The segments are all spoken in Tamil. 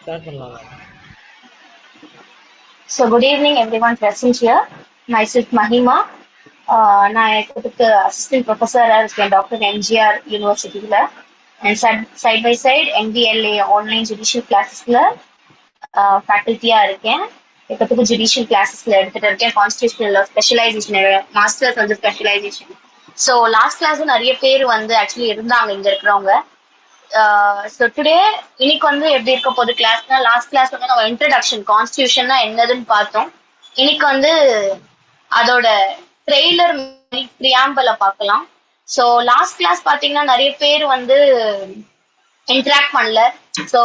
ஸ்டார்ட் பண்ணலாமா? So good evening everyone present here. Myself Mahima. நான் எனக்கு அசிஸ்டன்ட் ப்ரொஃபஸராக இருக்கேன் டாக்டர் எம்ஜிஆர் யூனிவர்சிட்டியில். And side by side MPLA online judicial கிளாஸஸில் ஃபேக்கல்ட்டியாக இருக்கேன். இப்போத்துக்கு ஜுடிஷியல் கிளாஸஸில் எடுத்துகிட்டு இருக்கேன். கான்ஸ்டியூஷனல் ஸ்பெஷலைசேஷன், மாஸ்டர்ஸ் வந்து ஸ்பெஷலைசேஷன். ஸோ லாஸ்ட் கிளாஸும் நிறைய பேர் வந்து ஆக்சுவலி இருந்தாங்க இங்கே இருக்கிறவங்க. ஸோ டுடே இன்னைக்கு வந்து எப்படி இருக்க போகுது கிளாஸ்னா, லாஸ்ட் கிளாஸ் வந்து நம்ம இன்ட்ரடக்ஷன் கான்ஸ்டியூஷன்னா என்னதுன்னு பார்த்தோம். இன்னைக்கு வந்து அதோட ட்ரெய்லர் ப்ரியாம்பலை பார்க்கலாம். ஸோ லாஸ்ட் கிளாஸ் பார்த்தீங்கன்னா நிறைய பேர் வந்து இன்டராக்ட் பண்ணல. ஸோ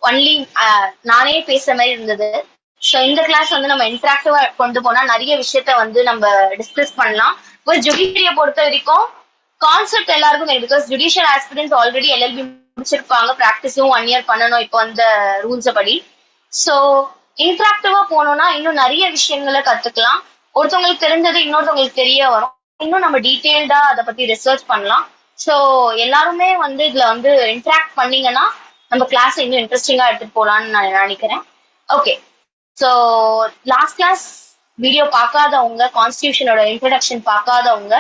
ஒன்லி நானே பேசுற மாதிரி இருந்தது. ஸோ இந்த கிளாஸ் வந்து நம்ம இன்டராக்டிவா கொண்டு போனா நிறைய விஷயத்த வந்து நம்ம டிஸ்கஸ் பண்ணலாம். இப்போ ஜுடிஷியரியை பொறுத்த வரைக்கும் கான்செப்ட் எல்லாருக்கும் தெரியும். Because judicial aspirants already LLB முடிச்சிருப்பாங்க, ப்ராக்டிஸும் 1 year பண்ணணும் இப்போ அந்த ரூல்ஸ் படி. ஸோ இன்டராக்டிவா போனோம்னா இன்னும் நிறைய விஷயங்களை கத்துக்கலாம். ஒருத்தவங்களுக்கு தெரிஞ்சது இன்னொருத்தவங்களுக்கு தெரிய வரும். இன்னும் நம்ம டீட்டெயில்டா அதை பத்தி ரிசர்ச் பண்ணலாம். ஸோ எல்லாருமே வந்து இதுல வந்து இன்டராக்ட் பண்ணீங்கன்னா நம்ம கிளாஸ் இன்னும் இன்ட்ரெஸ்டிங்கா எடுத்துட்டு போலாம்னு நான் நினைக்கிறேன். Okay, so last class video பார்க்காதவங்க, கான்ஸ்டியூஷனோட இன்ட்ரடக்ஷன் பார்க்காதவங்க,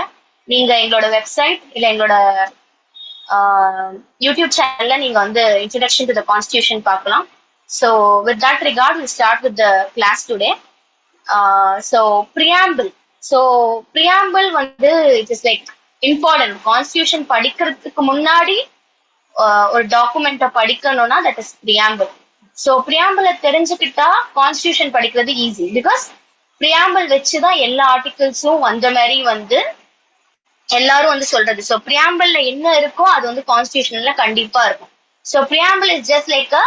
நீங்க எங்களோட வெப்சைட் இல்ல எங்களோட யூடியூப் சேனல்ல நீங்க வந்து இன்ட்ரடக்ஷன் டு த கான்ஸ்டியூஷன் பார்க்கலாம். So with that regard will start with the class today. So preamble. So preamble வந்து it is like important. Constitution படிக்கிறதுக்கு முன்னாடி ஒரு டாக்குமெண்ட்டை படிக்கணும்னா தட் இஸ் ப்ரியாம்பிள். ஸோ ப்ரியாம்பிளை தெரிஞ்சுக்கிட்டா கான்ஸ்டியூஷன் படிக்கிறது ஈஸி. பிகாஸ் ப்ரியாம்பிள் வச்சுதான் எல்லா ஆர்டிகிள்ஸும் வந்த மாதிரி வந்து எல்லாரும் வந்து சொல்றது. ஸோ ப்ரியாம்பிள்ல என்ன இருக்கோ அது வந்து கான்ஸ்டியூஷன்ல கண்டிப்பா இருக்கும். So preamble is just like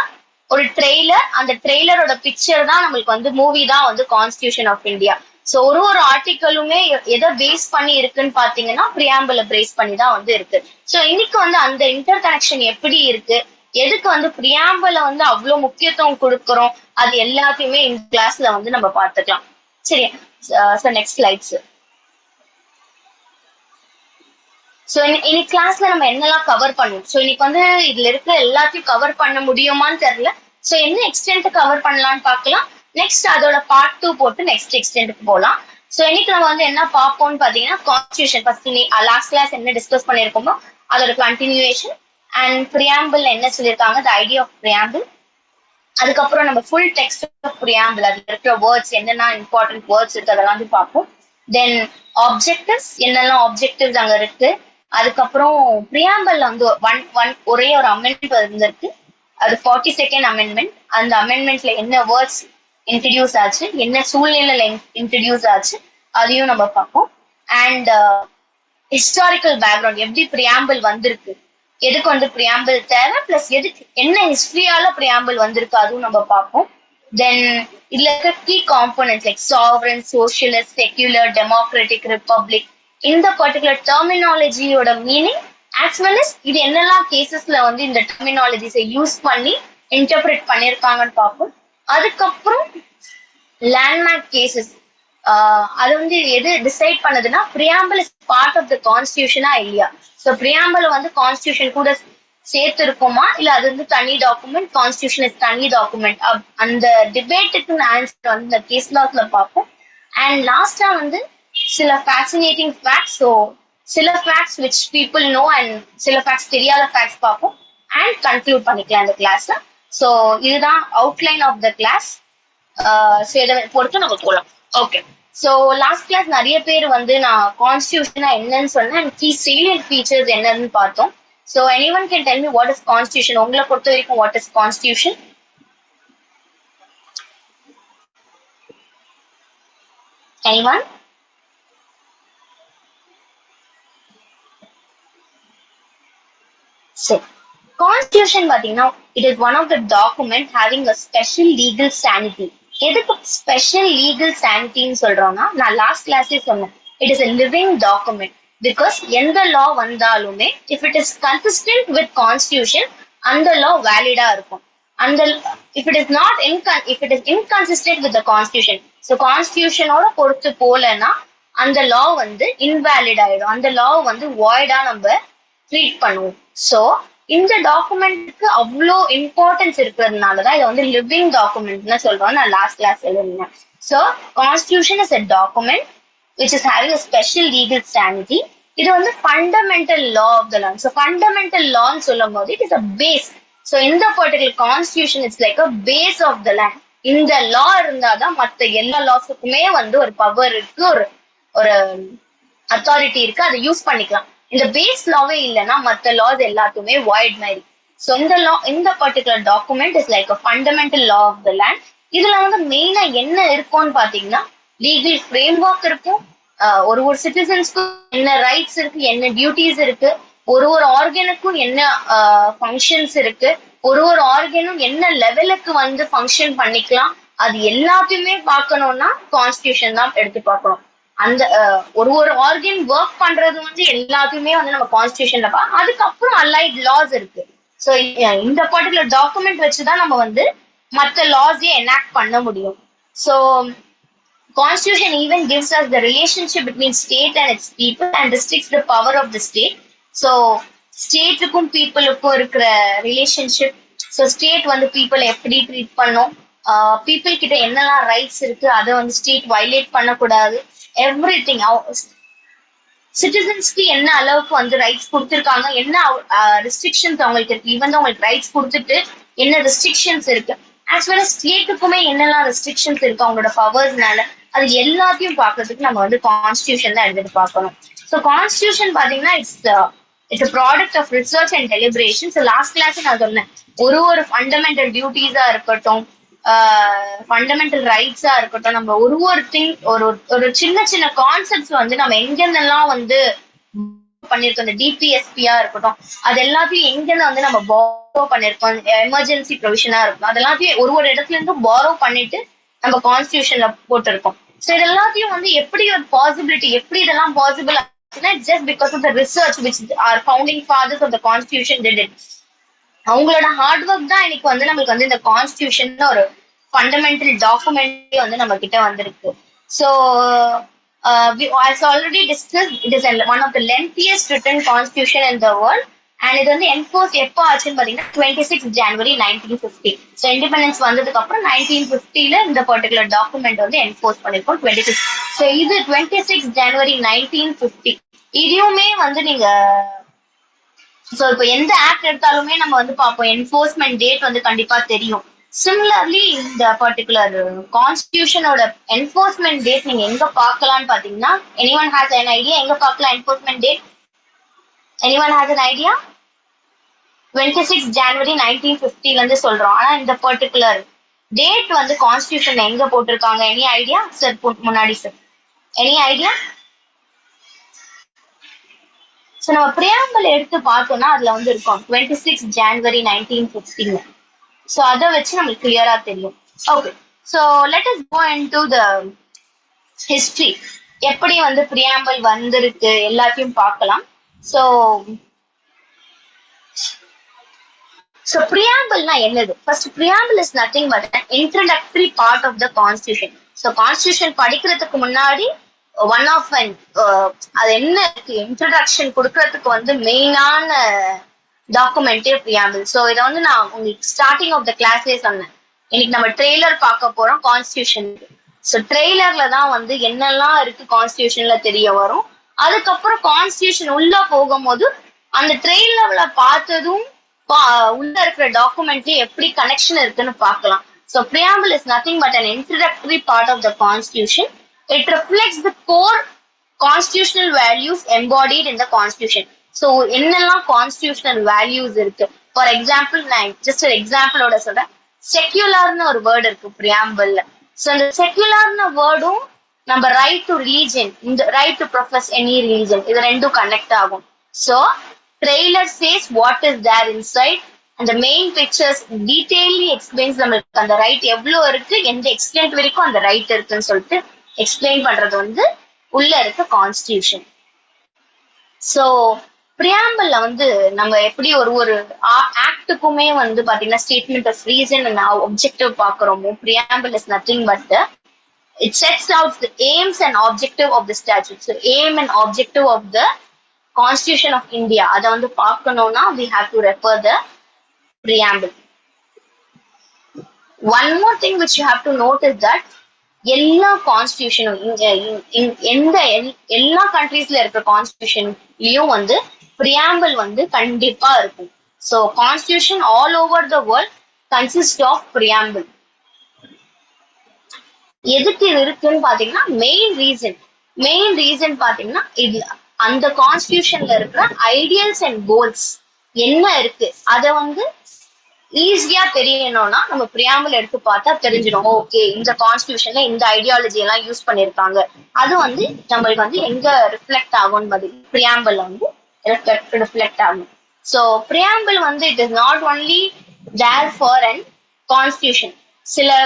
ஒரு ட்ரெய்லர். அந்த ட்ரெய்லரோட பிக்சர் தான் நம்மளுக்கு வந்து மூவி தான் வந்து கான்ஸ்டியூஷன் ஆஃப் இந்தியா. ஸோ ஒரு ஆர்டிக்கலுமே எதை பேஸ் பண்ணி இருக்குன்னு பாத்தீங்கன்னா ப்ரியாம்பிளை பேஸ் பண்ணி தான் வந்து இருக்கு. ஸோ இன்னைக்கு வந்து அந்த இன்டர் கனெக்ஷன் எப்படி இருக்கு, எதுக்கு வந்து ப்ரியாம்பிளை வந்து அவ்வளவு முக்கியத்துவம் கொடுக்குறோம், அது எல்லாத்தையுமே இந்த கிளாஸ்ல வந்து நம்ம பார்த்துக்கலாம். சரி, நெக்ஸ்ட் ஸ்லைட்ஸ். ஸோ இன்னைக்கு கிளாஸ்ல நம்ம என்னெல்லாம் கவர் பண்ணுவோம். ஸோ இன்னைக்கு வந்து இதுல இருக்க எல்லாத்தையும் கவர் பண்ண முடியுமான்னு தெரியல. ஸோ என்ன எக்ஸ்டென்ட் கவர் பண்ணலாம்னு பார்க்கலாம். நெக்ஸ்ட் அதோட பார்ட் 2 போட்டு நெக்ஸ்ட் எக்ஸ்டென்ட்க்கு போகலாம். ஸோ இன்னைக்கு நம்ம வந்து என்ன பார்ப்போம்னு பாத்தீங்கன்னா கான்ஸ்டியூஷன். ஃபர்ஸ்ட் லாஸ்ட் கிளாஸ் என்ன டிஸ்கஸ் பண்ணிருக்கோமோ அதோட கண்டினியூவேஷன் அண்ட் ப்ரியாம்பிள் என்ன சொல்லியிருக்காங்க, த ஐடியா ஆஃப் ப்ரியாம்பிள். அதுக்கப்புறம் நம்ம ஃபுல் டெக்ஸ்ட் ஆஃப் ப்ரியாம்பிள், அதுல இருக்கிற வேர்ட்ஸ் என்னென்ன இம்பார்ட்டன்ட் வேர்ட்ஸ் இருக்கு அதெல்லாம் வந்து பார்ப்போம். தென் ஆப்ஜெக்டிவ்ஸ், என்னெல்லாம் ஆப்ஜெக்டிவ்ஸ் அங்க இருக்கு. அதுக்கப்புறம் ப்ரியாம்பிள் வந்து ஒரே ஒரு அமெண்ட்மெண்ட் இருந்திருக்கு, அது 42nd அமெண்ட்மெண்ட். அந்த அமெண்ட்மெண்ட்ல என்ன வேர்ட்ஸ் இன்ட்ரடியூஸ் ஆச்சு, என்ன சூழ்நிலையில இன்ட்ரடியூஸ் ஆச்சு, அதையும் நம்ம பார்ப்போம். அண்ட் ஹிஸ்டாரிக்கல் பேக்ரவுண்ட், எப்படி ப்ரியாம்பிள் வந்திருக்கு, எதுக்கு வந்து ப்ரியாம்பிள் தேவை, பிளஸ் எதுக்கு என்ன ஹிஸ்டரியால ப்ரியாம்பிள் வந்திருக்கு, அதுவும் நம்ம பார்ப்போம். தென் இதுல இருக்க key components like sovereign, socialist, secular, democratic, republic, இந்த பர்டிகுலர் டெர்மினாலஜியோட மீனிங் ஆஸ் வெல் அஸ் இது என்னெல்லாம் கேசஸ்ல வந்து இந்த டெர்மினாலஜிஸை யூஸ் பண்ணி இன்டர்பிரேட் பண்ணியிருக்காங்கன்னு பார்ப்போம். அதுக்கப்புறம் லேண்ட்மார்க் கேசஸ், அது வந்து எது டிசைட் பண்ணதுன்னா preamble is part of the கான்ஸ்டியூஷனா இல்லையா. ஸோ ப்ரியாம்பிள் வந்து கான்ஸ்டியூஷன் கூட சேர்த்து இருக்குமா இல்ல அது வந்து தனி டாக்குமெண்ட், கான்ஸ்டியூஷன் இஸ் தனி டாக்குமெண்ட், அந்த டிபேட்டுக்கு ஆன்சர் வந்து இந்த கேஸ் லாஸ்ல பார்ப்போம். அண்ட் லாஸ்டா வந்து சில ஃபேசினேட்டிங் ஃபேக்ட்ஸ், ஸோ சில facts which people know and சில ஃபேக்ட்ஸ் தெரியாத ஃபேக்ட்ஸ் பார்ப்போம். அண்ட் கன்க்ளூட் பண்ணிக்கலாம் இந்த கிளாஸை. ஸோ இதுதான் outline of the class. So இதை பொறுத்து நம்ம போகலாம். ஓகே, ஸோ லாஸ்ட் கிளாஸ் நிறைய பேர் வந்து நான் கான்ஸ்டியூஷனா என்னன்னு சொன்னேன் அண்ட் கீ salient ஃபீச்சர்ஸ் என்னன்னு பார்த்தோம். So anyone can tell me what is constitution? உங்களை பொறுத்த வரைக்கும் what is constitution? Anyone? So, Constitution பாத்தீங்கன்னா it is one of the document having a special legal sanity. எதுக்கு ஸ்பெஷல் லீகல் சானிட்டின்னு சொல்றோம்னா, நான் லாஸ்ட் கிளாஸ்லயே சொன்னேன், it is a living document. Because எந்த லா வந்தாலுமே if it is consistent with constitution அந்த லா வேலிடா இருக்கும். அந்த if it is not if it is inconsistent with the constitution, so கான்ஸ்டியூஷனோட பொறுத்து போலன்னா அந்த லா வந்து இன்வேலிட் ஆயிடும். அந்த லா வந்து வாய்டா நம்ம ட்ரீட் பண்ணுவோம். ஸோ இந்த டாக்குமெண்ட்க்கு அவ்வளோ இம்பார்ட்டன்ஸ் இருக்கிறதுனாலதான் இதை வந்து லிவிங் டாக்குமெண்ட்னு சொல்றோம். நான் லாஸ்ட் கிளாஸ் எழுதினேன். So constitution is a document which is having a special legal standing. இது வந்து fundamental law of the land. So fundamental லான்னு சொல்லும் போது it is a base. So இந்த particular constitution it's like a base of the land. இந்த லா இருந்தாதான் மற்ற எல்லா லாஸுக்குமே வந்து ஒரு பவர் இருக்கு, ஒரு ஒரு அத்தாரிட்டி இருக்கு, அதை யூஸ் பண்ணிக்கலாம். இந்த பேஸ் லாவே இல்லைன்னா மற்ற லாஸ் எல்லாத்துக்குமே வாய்ட் மாதிரி. ஸோ இந்த லா, இந்த particular document is like a fundamental law of the land. இதுல வந்து மெயினா என்ன இருக்கும்னு பாத்தீங்கன்னா லீகல் ஃப்ரேம் ஒர்க் இருக்கும், ஒரு சிட்டிசன்ஸ்க்கு என்ன ரைட்ஸ் இருக்கு, என்ன டியூட்டிஸ் இருக்கு, ஒரு ஆர்கனுக்கும் என்ன ஃபங்க்ஷன்ஸ் இருக்கு, ஒரு ஆர்கனும் என்ன லெவலுக்கு வந்து ஃபங்க்ஷன் பண்ணிக்கலாம், அது எல்லாத்தையுமே பார்க்கணும்னா கான்ஸ்டியூஷன் தான் எடுத்து பார்க்கணும். அந்த ஒரு ஆர்கன் ஒர்க் பண்றது வந்து எல்லாத்தையுமே வந்து நம்ம கான்ஸ்டியூஷன்ல அதுக்கப்புறம் அலைட் லாஸ் இருக்கு. ஸோ இந்த பர்டிகுலர் டாக்குமெண்ட் வச்சுதான் நம்ம வந்து மற்ற லாஸையே எனாக்ட் பண்ண முடியும். So Constitution even gives us the relationship between state and its people and restricts the power of the state. So ஸ்டேட்டுக்கும் பீப்புளுக்கும் இருக்கிற ரிலேஷன்ஷிப், ஸோ ஸ்டேட் வந்து பீப்புளை எப்படி ட்ரீட் பண்ணும், பீப்புள் கிட்ட என்னெல்லாம் ரைட்ஸ் இருக்கு, அதை வந்து ஸ்டேட் வயலேட் பண்ணக்கூடாது, எவ்ரி திங். சிட்டிசன்ஸ்க்கு என்ன அளவுக்கு வந்து ரைட்ஸ் கொடுத்துருக்காங்க, என்ன ரெஸ்ட்ரிக்ஷன்ஸ் அவங்களுக்கு இருக்கு, ஈவன் அவங்களுக்கு ரைட்ஸ் கொடுத்துட்டு என்ன ரெஸ்ட்ரிக்ஷன்ஸ் இருக்கு, ஆஸ் வெல் அஸ் ஸ்டேட்டுக்குமே என்னெல்லாம் ரெஸ்ட்ரிக்ஷன்ஸ் இருக்கு அவங்களோட பவர்ஸ்னால, அது எல்லாத்தையும் பார்க்கறதுக்கு நம்ம வந்து கான்ஸ்டியூஷன் தான் எடுத்துட்டு பார்க்கணும். ஸோ கான்ஸ்டியூஷன் பாத்தீங்கன்னா it's a product of research and deliberation. So last class நான் சொன்னேன், ஒரு ஃபண்டமெண்டல் டியூட்டிஸா இருக்கட்டும், ஃபண்டமெண்டல் ரைட்ஸா இருக்கட்டும், நம்ம ஒரு திங், ஒரு சின்ன சின்ன கான்செப்ட்ஸ் வந்து நம்ம எங்கென்னெல்லாம் வந்து பண்ணிருக்கோம், இந்த டிபிஎஸ்பியா இருக்கட்டும், அது எல்லாத்தையும் எங்கன்னு வந்து நம்ம பாரோ பண்ணிருக்கோம், எமர்ஜென்சி ப்ரொவிஷனா இருக்கும், அது எல்லாத்தையும் ஒரு இடத்துல இருந்து பாரோ பண்ணிட்டு நம்ம கான்ஸ்டியூஷன்ல போட்டிருக்கோம். ஸோ இது எல்லாத்தையும் வந்து எப்படி ஒரு பாசிபிலிட்டி, எப்படி இதெல்லாம் பாசிபிள் ஆச்சுன்னா just because of the research which are founding fathers of the constitution did it. அவங்களோட ஹார்ட் ஒர்க் தான் இன்னைக்கு வந்து நம்மளுக்கு வந்து இந்த கான்ஸ்டியூஷன் ஒரு ஃபண்டமெண்டல் டாக்குமெண்ட் வந்து நம்ம கிட்ட வந்திருக்கு. So as already discussed, it is one of the lengthiest written constitution in the world, and இது வந்து என்ஃபோர்ஸ் எப்போ ஆச்சுன்னு பாத்தீங்கன்னா 26 ஜனவரி 1950. ஸோ இண்டிபெண்டன்ஸ் வந்ததுக்கு அப்புறம் 1950ல இந்த பர்டிகுலர் டாக்குமெண்ட் வந்து என்ஃபோர்ஸ் பண்ணிருக்கோம் 26. ஸோ இது 26 ஜனவரி 1950. இதையுமே வந்து நீங்க ஸோ இப்போ எந்த ஆக்ட் எடுத்தாலுமே நம்ம வந்து பார்ப்போம், என்ஃபோர்ஸ்மெண்ட் டேட் வந்து கண்டிப்பா தெரியும். சிமிலர்லி இந்த பர்டிகுலர் கான்ஸ்டியூஷனோட என்ஃபோர்ஸ்மெண்ட் டேட் நீங்க எங்க பார்க்கலாம்னு பாத்தீங்கன்னா, anyone has an idea எங்க பார்க்கலாம் enforcement date? anyone has an idea? 26 ஜனவரி 1950ல இருந்து சொல்றோம். ஆனா இந்த பர்டிகுலர் டேட் வந்து கான்ஸ்டியூஷன் எங்க போட்டிருக்காங்க? Any idea sir? முன்னாடி சார் எனி ஐடியா? ஸோ நம்ம பிரியாம்பிள் எடுத்து பார்த்தோம்னா அதுல வந்து இருக்கும் 26 ஜனவரி 1950. ஸோ அதை வச்சு நம்மளுக்கு கிளியரா தெரியும். Okay, so let us go into the history. எப்படி வந்து பிரியாம்பிள் வந்திருக்கு எல்லாத்தையும் பார்க்கலாம். ஸோ பிரியாம்பிள்னா என்னது? First preamble is nothing but an introductory part of the constitution. So constitution படிக்கிறதுக்கு முன்னாடி ஒன் ஆஃப் அது என்ன இன்ட்ரடக்ஷன் கொடுக்கறதுக்கு வந்து மெயினான டாக்குமெண்டே பிரியாம்பிள். ஸோ இதை வந்து நான் உங்களுக்கு ஸ்டார்டிங் ஆஃப் த கிளாஸ்லேயே சொன்னேன். இன்னைக்கு நம்ம ட்ரெய்லர் பார்க்க போறோம் கான்ஸ்டியூஷனுக்கு. ஸோ ட்ரெய்லர்ல தான் வந்து என்னெல்லாம் இருக்கு கான்ஸ்டியூஷன்ல தெரிய வரும். அதுக்கப்புறம் கான்ஸ்டியூஷன் உள்ள போகும்போது அந்த ட்ரெய்லர்ல பார்த்ததும் உள்ள இருக்கிற டாக்குமெண்ட்லயும் எப்படி கனெக்ஷன் இருக்குன்னு பார்க்கலாம். So preamble is nothing but an introductory part of the constitution. It reflects the core constitutional values embodied in the constitution. So என்னெல்லாம் கான்ஸ்டியூஷனல் வேல்யூஸ் இருக்கு? ஃபார் எக்ஸாம்பிள் நான் ஜஸ்ட் ஒரு எக்ஸாம்பிளோட சொல்றேன். செக்யூலர்னு ஒரு வேர்டு இருக்கு பிரியாம்பிள்ல. ஸோ அந்த செக்யூலர்னு வேர்டும் நம்ம ரைட் டு ரிலீஜன், இந்த right to profess any religion, இது ரெண்டும் கனெக்ட் ஆகும். So trailer says what is there inside and the main pictures detailedly explains நம்மளுக்கு அந்த ரைட் எவ்வளவு இருக்கு, எந்த எக்ஸ்டென்ட் வரைக்கும் அந்த ரைட் இருக்குன்னு சொல்லிட்டு எக்ஸ்பிளைன் பண்றது வந்து உள்ள இருக்க கான்ஸ்டியூஷன். ஸோ பிரியாம்பிள்ல வந்து நம்ம எப்படி ஒரு ஆக்டுக்குமே வந்து பாத்தீங்கன்னா statement of reason and objective பாக்குறோமோ, preamble is nothing but it sets out the aims and objective of the statute. So aim and objective of the constitution of India அதை வந்து பார்க்கணும்னா we have to refer the preamble. One more thing which you have to note is that எல்லா கான்ஸ்டியூஷனும் எந்த எல்லா கண்ட்ரீஸ்ல இருக்கிற கான்ஸ்டியூஷன்லயும் வந்து பிரியாம்பிள் வந்து கண்டிப்பா இருக்கும். So constitution all over the world consist of preamble. எதுக்கு இது இருக்குன்னு பாத்தீங்கன்னா மெயின் ரீசன் பாத்தீங்கன்னா இது அந்த கான்ஸ்டியூஷன்ல இருக்கிற ஐடியல்ஸ் அண்ட் கோல்ஸ் என்ன இருக்கு அதை வந்து ஈஸியா தெரியணும்னா நம்ம பிரியாம்பிள் எடுத்து பார்த்தா தெரிஞ்சிடும். ஓகே, இந்த கான்ஸ்டியூஷன்ல இந்த ஐடியாலஜி எல்லாம் யூஸ் பண்ணிருக்காங்க, அது வந்து நம்மளுக்கு வந்து எங்க ரிஃப்ளெக்ட் ஆகும்னு பிரியாம்பிள் வந்து ரிஃப்ளெக்ட் ஆகும். ஸோ பிரியாம்பிள் வந்து it is not only there for and constitution. சில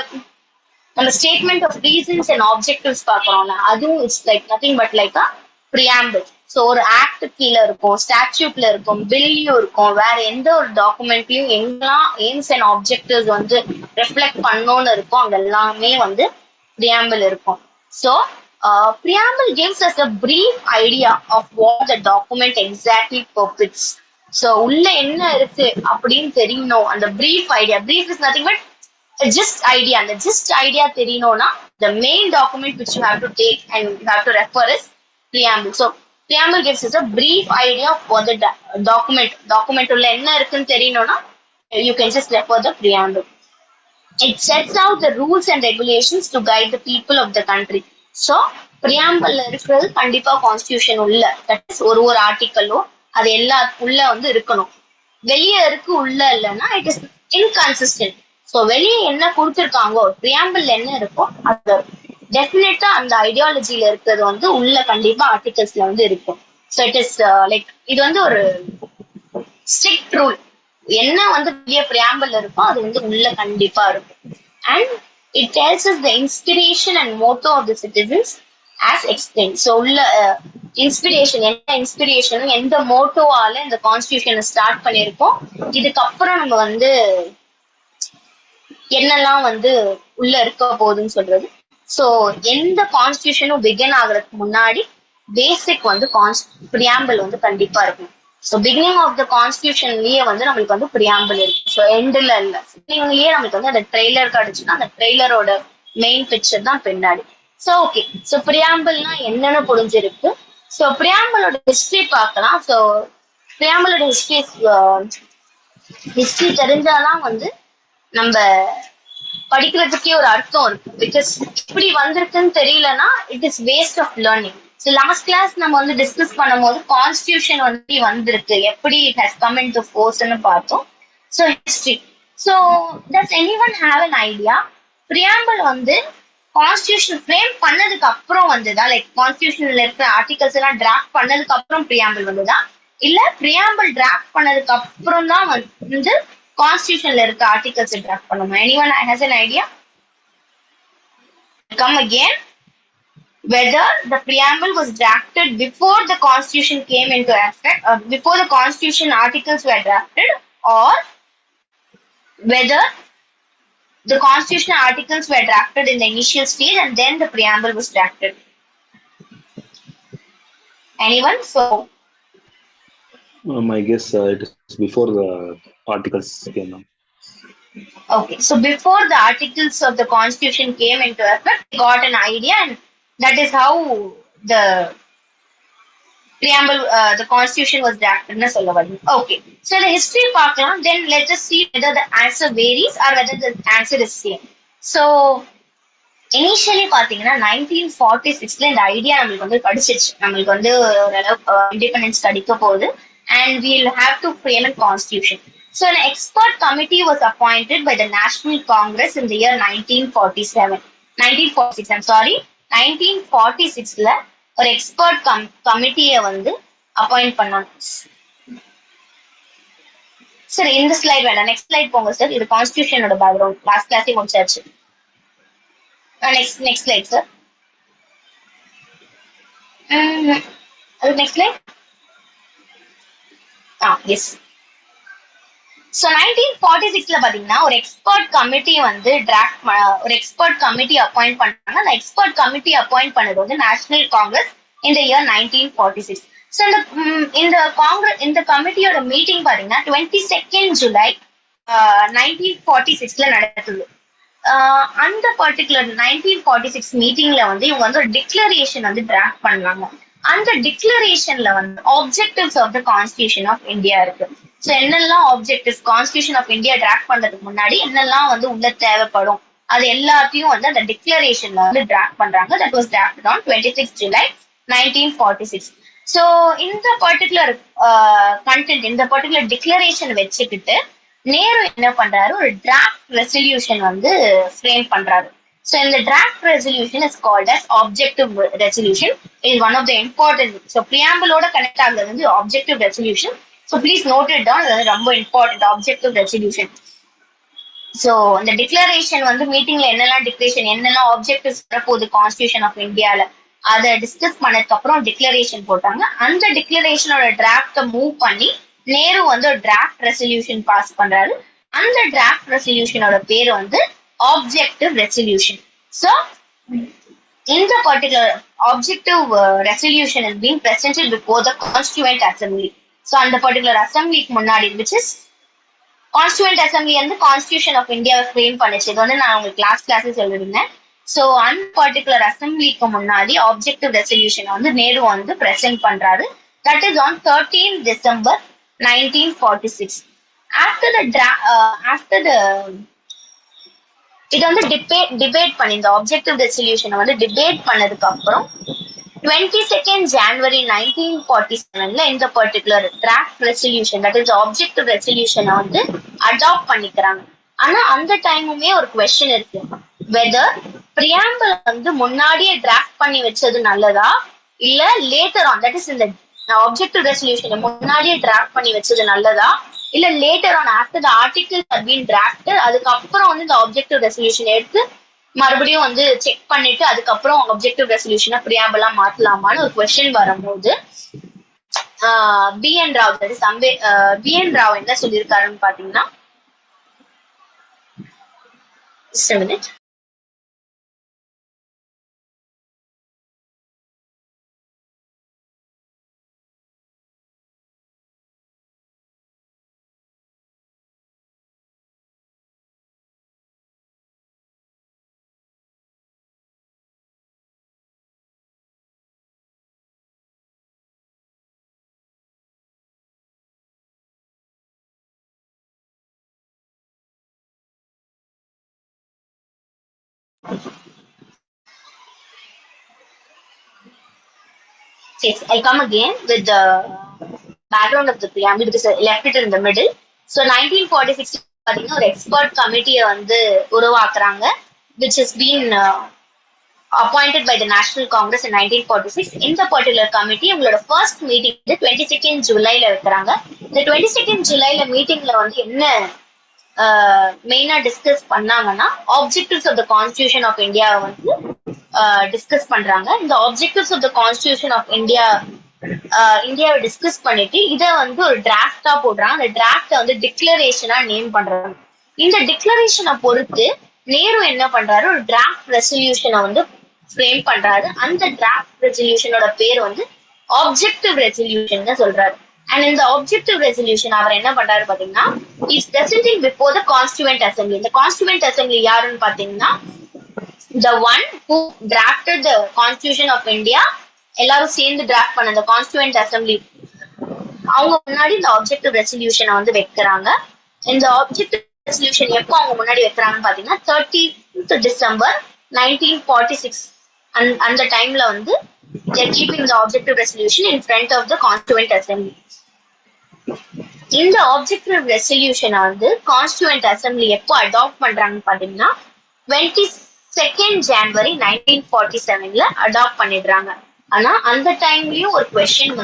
நம்ம statement of reasons and objectives பார்க்கறோம்ல, அதுவும் it's like nothing but like a preamble. So ஒரு ஆக்ட் கீழே இருக்கும், ஸ்டாட்யூட்ல இருக்கும், பில்லையும் இருக்கும், வேற எந்த ஒரு டாக்குமெண்ட்லயும் எங்கெல்லாம் எய்ம்ஸ் அண்ட் ஆப்ஜெக்டிவ்ஸ் வந்து ரெஃப்ளெக்ட் பண்ணணும்னு இருக்கும் அங்க எல்லாமே வந்து பிரியாம்பிள் இருக்கும். So preamble gives us a brief idea of what the document exactly purports. So உள்ள என்ன இருக்கு அப்படின்னு தெரியணும். அந்த brief is nothing but just idea. அந்த just idea தெரியணும்னா the main document which you have to take and you have to refer is preamble. So preamble gives us a brief idea of what the document உள்ள என்ன இருக்குன்னு தெரியணும்னா you can just refer the preamble. It sets out the rules and regulations to guide the people of the country. So preamble இருக்கிறது கண்டிப்பா கான்ஸ்டியூஷன் உள்ள, தட் இஸ் ஒரு ஆர்டிக்கலோ அது எல்லா உள்ள வந்து இருக்கணும். வெளியே இருக்கு உள்ள இல்லைன்னா இட் இஸ் இன்கன்சிஸ்டன்ட். ஸோ வெளியே என்ன கொடுத்துருக்காங்கோ, பிரியாம்பிள் என்ன இருக்கோ அது டெஃபினட்டா அந்த ஐடியாலஜில இருக்கிறது வந்து உள்ள கண்டிப்பா ஆர்டிகல்ஸ்ல வந்து இருக்கும். ஸோ இட் இஸ் லைக் இது வந்து ஒரு ஸ்ட்ரிக்ட் ரூல். என்ன வந்து பெரிய பிரியாம்பிள் இருக்கோ அது வந்து உள்ள கண்டிப்பா இருக்கும். And it டெல்ஸ் us the inspiration and motto of the citizens as explained. So உள்ள இன்ஸ்பிரேஷன் என்ன இன்ஸ்பிரேஷன் எந்த மோட்டோவால இந்த கான்ஸ்டியூஷனை ஸ்டார்ட் பண்ணியிருக்கோம், இதுக்கப்புறம் நம்ம வந்து என்னெல்லாம் வந்து உள்ள இருக்க போகுதுன்னு சொல்றது. ஸோ எந்த கான்ஸ்டியூஷனும் பிகின் ஆகுறதுக்கு முன்னாடி பேசிக் வந்து பிரியாம்பிள் வந்து கண்டிப்பா இருக்கும். ஸோ பிகினிங் ஆஃப் த கான்ஸ்டியூஷன்லயே வந்து நம்மளுக்கு வந்து பிரியாம்பிள் இருக்கு. ஸோ எண்ட்ல இல்ல, பிகினிங்லயே நம்மளுக்கு வந்து அந்த ட்ரெய்லர் கிடைச்சுன்னா அந்த ட்ரெய்லரோட மெயின் பிக்சர் தான் பின்னாடி. ஸோ ஓகே, ஸோ பிரியாம்பிள்னா என்னன்னு புரிஞ்சிருக்கு. ஸோ பிரியாம்பிளோட ஹிஸ்டரி பார்க்கலாம். ஸோ பிரியாம்பிளோட ஹிஸ்டரி தெரிஞ்சாதான் வந்து நம்ம படிக்கிறதுக்கே ஒரு அர்த்தம் இருக்கு. பிகாஸ் இப்படி வந்திருக்குன்னு தெரியலன்னா it is waste of learning. So last class நம்ம வந்து டிஸ்கஸ் பண்ணும்போது கான்ஸ்டியூஷன் வந்து வந்திருக்கு, எப்படி it has come into ஃபோர்ஸ்ன்னு பார்த்தோம். So history. So does anyone have an idea preamble வந்து கான்ஸ்டியூஷன் ஃப்ரேம் பண்ணதுக்கு அப்புறம் வந்துதா, லைக் கான்ஸ்டியூஷன்ல இருக்கிற ஆர்டிகல்ஸ் எல்லாம் டிராஃப்ட் பண்ணதுக்கு அப்புறம் பிரியாம்பிள் வந்துதா, இல்ல பிரியாம்பிள் டிராஃப்ட் பண்ணதுக்கு அப்புறம் தான் வந்து கான்ஸ்டியூஷன்ல இருக்க ஆர்டிகல்ஸ் டிராஃப்ட் பண்ணணும்? Anyone has an idea? Come again. Whether the preamble was drafted before the constitution came into effect or before the constitution articles were drafted, or whether the constitutional articles were drafted in the initial stage and then the preamble was drafted. Anyone? So I guess it is before the articles came out. Okay, so before the articles of the constitution came into effect, we got an idea, and that is how the preamble, the constitution was drafted. Okay, so the history part, then let us see whether the answer varies or whether the answer is same. So initially பாத்தீங்கன்னா 1946ல இந்த ஐடியா நம்மளுக்கு வந்து கிடைச்சிச்சு. நம்மளுக்கு வந்து இண்டிபெண்டன்ஸ் கிடைக்க போகுது, and we'll have to frame a constitution. So an expert committee was appointed by the National Congress in the year 1946ல ஒரு எக்ஸ்பர்ட் கமிட்டியை வந்து அப்பாயிண்ட் பண்ணாங்க. சரி, இந்த ஸ்லைட் வேண்டாம், நெக்ஸ்ட் ஸ்லைட் போங்க சார். இது கான்ஸ்டியூஷனோட பேக்ரவுண்ட், லாஸ்ட் கிளாஸே முடிச்சாச்சு. next slide sir. Next slide. Yes. So 1946ல பாத்தீங்கன்னா ஒரு எக்ஸ்பர்ட் கமிட்டி வந்து ஒரு எக்ஸ்பர்ட் கமிட்டி அப்பாயிண்ட் பண்ணாங்க. அந்த எக்ஸ்பர்ட் கமிட்டி அப்பாயிண்ட் பண்ணது வந்து national Congress in the year 1946. So இந்த கமிட்டியோட மீட்டிங் பாத்தீங்கன்னா 22nd July 1946 நடக்குது. அந்த பர்டிகுலர் 1946 மீட்டிங்ல இவங்க ஒரு டிக்ளரேஷன் டிராஃப்ட் பண்ணாங்க. அந்த டிக்ளரேஷன்ல objectives of the constitution of India இருக்கு. ஸோ என்னெல்லாம் objectives constitution of India draft பண்றதுக்கு முன்னாடி என்னெல்லாம் உள்ள தேவைப்படும் அது எல்லாத்தையும் அந்த டிக்ளரேஷன்ல டிராஃப்ட் பண்றாங்க. That was drafted on 26 July 1946. So இந்த பர்டிகுலர் கண்டென்ட் இந்த பர்டிகுலர் டிக்ளரேஷன் வச்சுக்கிட்டு நேரு என்ன பண்றாரு, ஒரு டிராஃப்ட் ரெசல்யூஷன் ஃப்ரேம் பண்றாரு. ஸோ இந்த draft resolution is called as objective resolution. Is one of the important. So பிரியாம்பிளோட கனெக்ட் ஆகுறது objective resolution. So please note it down. அது ரொம்ப இம்பார்ட்டன்ட் ஆப்ஜெக்டிவ் ரெசல்யூஷன். ஸோ இந்த டிக்ளரேஷன் மீட்டிங்ல என்னெல்லாம் ஆப்ஜெக்டிவ்ஸ் வரப்போகுது கான்ஸ்டிடியூஷன் ஆஃப் இந்தியால அதை டிஸ்கஸ் பண்ணதுக்கு அப்புறம் டிக்ளரேஷன் போட்டாங்க. அந்த டிக்ளரேஷனோட டிராஃப்ட மூவ் பண்ணி நேரு ஒரு டிராஃப்ட் ரெசல்யூஷன் பாஸ் பண்றாரு. அந்த டிராஃப்ட் ரெசல்யூஷனோட பேரு ஆப்ஜெக்டிவ் ரெசல்யூஷன். ஸோ இந்த particular objective resolution is being presented before the constituent assembly. So அந்த பர்டிகுலர் அசம்பிளிக்கு முன்னாடி which is constituent assembly constitution of இந்தியாவை ஃப்ரேம் பண்ணிச்சு. இது நான் உங்களுக்கு கிளாஸஸ் எழுதிருந்தேன். ஸோ அந்த பர்டிகுலர் அசம்பிளிக்கு முன்னாடி ஆப்ஜெக்டிவ் ரெசல்யூஷன் நேரு பிரசன்ட் பண்றாரு. That is on 13th December 1946. After the இது டிபேட் பண்ணி இந்த ஆப்ஜெக்டிவ் ரெசல்யூஷனை டிபேட் பண்ணதுக்கு அப்புறம் 22nd January 1947 இந்த particular draft resolution that is objective ரெசல்யூஷனை அடாப்ட் பண்ணிக்கிறாங்க. ஆனா அந்த டைமுமே ஒரு கொஸ்டின் இருக்கு, வெதர் பிரியாம்பிள் முன்னாடியே டிராஃப்ட் பண்ணி வச்சது நல்லதா இல்ல லேட்டர் ஆன் தட் இஸ் இந்த ஆப்ஜெக்டிவ் ரெசல்யூஷன் முன்னாடியே டிராஃப்ட் பண்ணி வச்சது நல்லதா இல்ல later on after the articles have been drafted அதுக்கப்புறம் இந்த ஆப்ஜெக்டிவ் ரெசல்யூஷன் எடுத்து மறுபடியும் செக் பண்ணிட்டு அதுக்கப்புறம் ஆப்ஜெக்டிவ் ரெசல்யூஷனை பிரியாம்பிளா மாத்தலாமான்னு ஒரு கொஸ்டின் வரும்போது B.N. Rao B.N. Rao என்ன சொல்லியிருக்காருன்னு பாத்தீங்கன்னா, yes, I come again with the background of the preamble because I left it in the middle. So 1946 பாத்தீங்கன்னா ஒரு எக்ஸ்பர்ட் கமிட்டியை உருவாக்குறாங்க which has been appointed by the National Congress in 1946. இந்த பர்டிகுலர் கமிட்டி உங்களோட ஃபர்ஸ்ட் மீட்டிங் 22nd July வைக்கிறாங்க. இந்த 22nd July மீட்டிங்ல என்ன மெயினா டிஸ்கஸ் பண்ணாங்கன்னா objectives of the constitution of இந்தியாவை டிஸ்கஸ் பண்றாங்க. இந்த objectives of the constitution of இந்தியாவை டிஸ்கஸ் பண்ணிட்டு இதை ஒரு டிராஃப்டா போடுறாங்க. அந்த டிராஃப்ட டிக்ளரேஷனா நேம் பண்றாங்க. இந்த டிக்ளரேஷனை பொறுத்து நேரு என்ன பண்றாரு, ஒரு டிராஃப்ட் ரெசல்யூஷனை ஃப்ரேம் பண்றாரு. அந்த டிராஃப்ட் ரெசல்யூஷனோட பேர் ஆப்ஜெக்டிவ் ரெசல்யூஷன் சொல்றாரு. அண்ட் இந்த ஆப்ஜெக்டிவ் ரெசல்யூஷன் அவர் என்ன பண்றாரு பாத்தீங்கன்னா, is presenting before the constituent assembly. இந்த கான்ஸ்டியூவன்ட் அசம்பிளி யாருன்னு பாத்தீங்கன்னா, the one who drafted the Constitution of India, எல்லாரும் சேர்ந்து டிராஃப்ட் பண்ண the Constituent Assembly, அவங்க முன்னாடி இந்த ஆப்ஜெக்டிவ் ரெசல்யூஷனை வைக்கிறாங்க. இந்த ஆப்ஜெக்டிவ் ரெசல்யூஷன் எப்போ அவங்க முன்னாடி வைக்கிறாங்கன்னு பாத்தீங்கன்னா 30th December 1946. அந்த டைம்ல they're keeping the objective resolution in front of the Constituent Assembly. இந்த ஆப்ஜெக்டிவ் ரெசல்யூஷனை கான்ஸ்டியூவன்ட் அசம்பிளி எப்போ அடாப்ட் பண்றாங்கன்னு பாத்தீங்கன்னா 22nd January 1947 அடாப்ட் பண்ணிடுறாங்க. ஆனா அந்த டைம்லயும் ஒரு question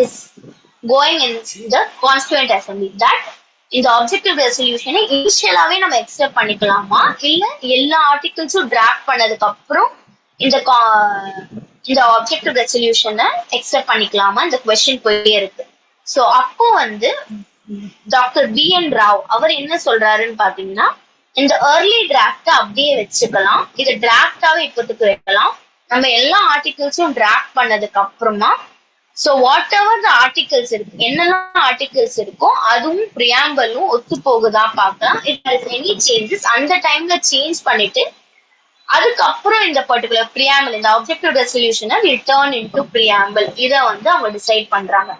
is going in the constituent assembly that இந்த ஆப்ஜெக்டிவ் ரெசல்யூஷனை இனிஷியலாவே நம்ம அக்செப்ட் பண்ணிக்கலாமா இல்ல எல்லா ஆர்டிகிள்ஸும் டிராஃப்ட் பண்ணதுக்கு அப்புறம் இந்த ஆப்ஜெக்டிவ் ரெசல்யூஷனை அக்செப்ட் பண்ணிக்கலாமா இந்த கொஸ்டின் போயிட்டே இருக்கு. சோ அப்போ டாக்டர் B.N. Rao அவர் என்ன சொல்றாருன்னு பாத்தீங்கன்னா, இந்த ஏர்லி டிராஃப்ட அப்படியே வச்சுக்கலாம், இது டிராஃப்டாவே இப்போதுக்கு வைக்கலாம், நம்ம எல்லா ஆர்டிகிள்ஸும் டிராஃப்ட் பண்ணதுக்கு அப்புறமா so what ever the articles இருக்கு, என்னெல்லாம் ஆர்டிகல்ஸ் இருக்கோ அதுவும் பிரியாம்பலும் ஒத்து போகுதா பார்க்கலாம். இட் ஹஸ் எனி சேஞ்சஸ் அந்த டைம்ல சேஞ்ச் பண்ணிட்டு அதுக்கப்புறம் இந்த பர்டிகுலர் பிரியாம்பிள் இந்த ஆப்ஜெக்டிவ் ரெசல்யூஷனை வில் டர்ன் இன்டு பிரியாம்பிள் இதை வந்து அவங்க டிசைட் பண்றாங்க.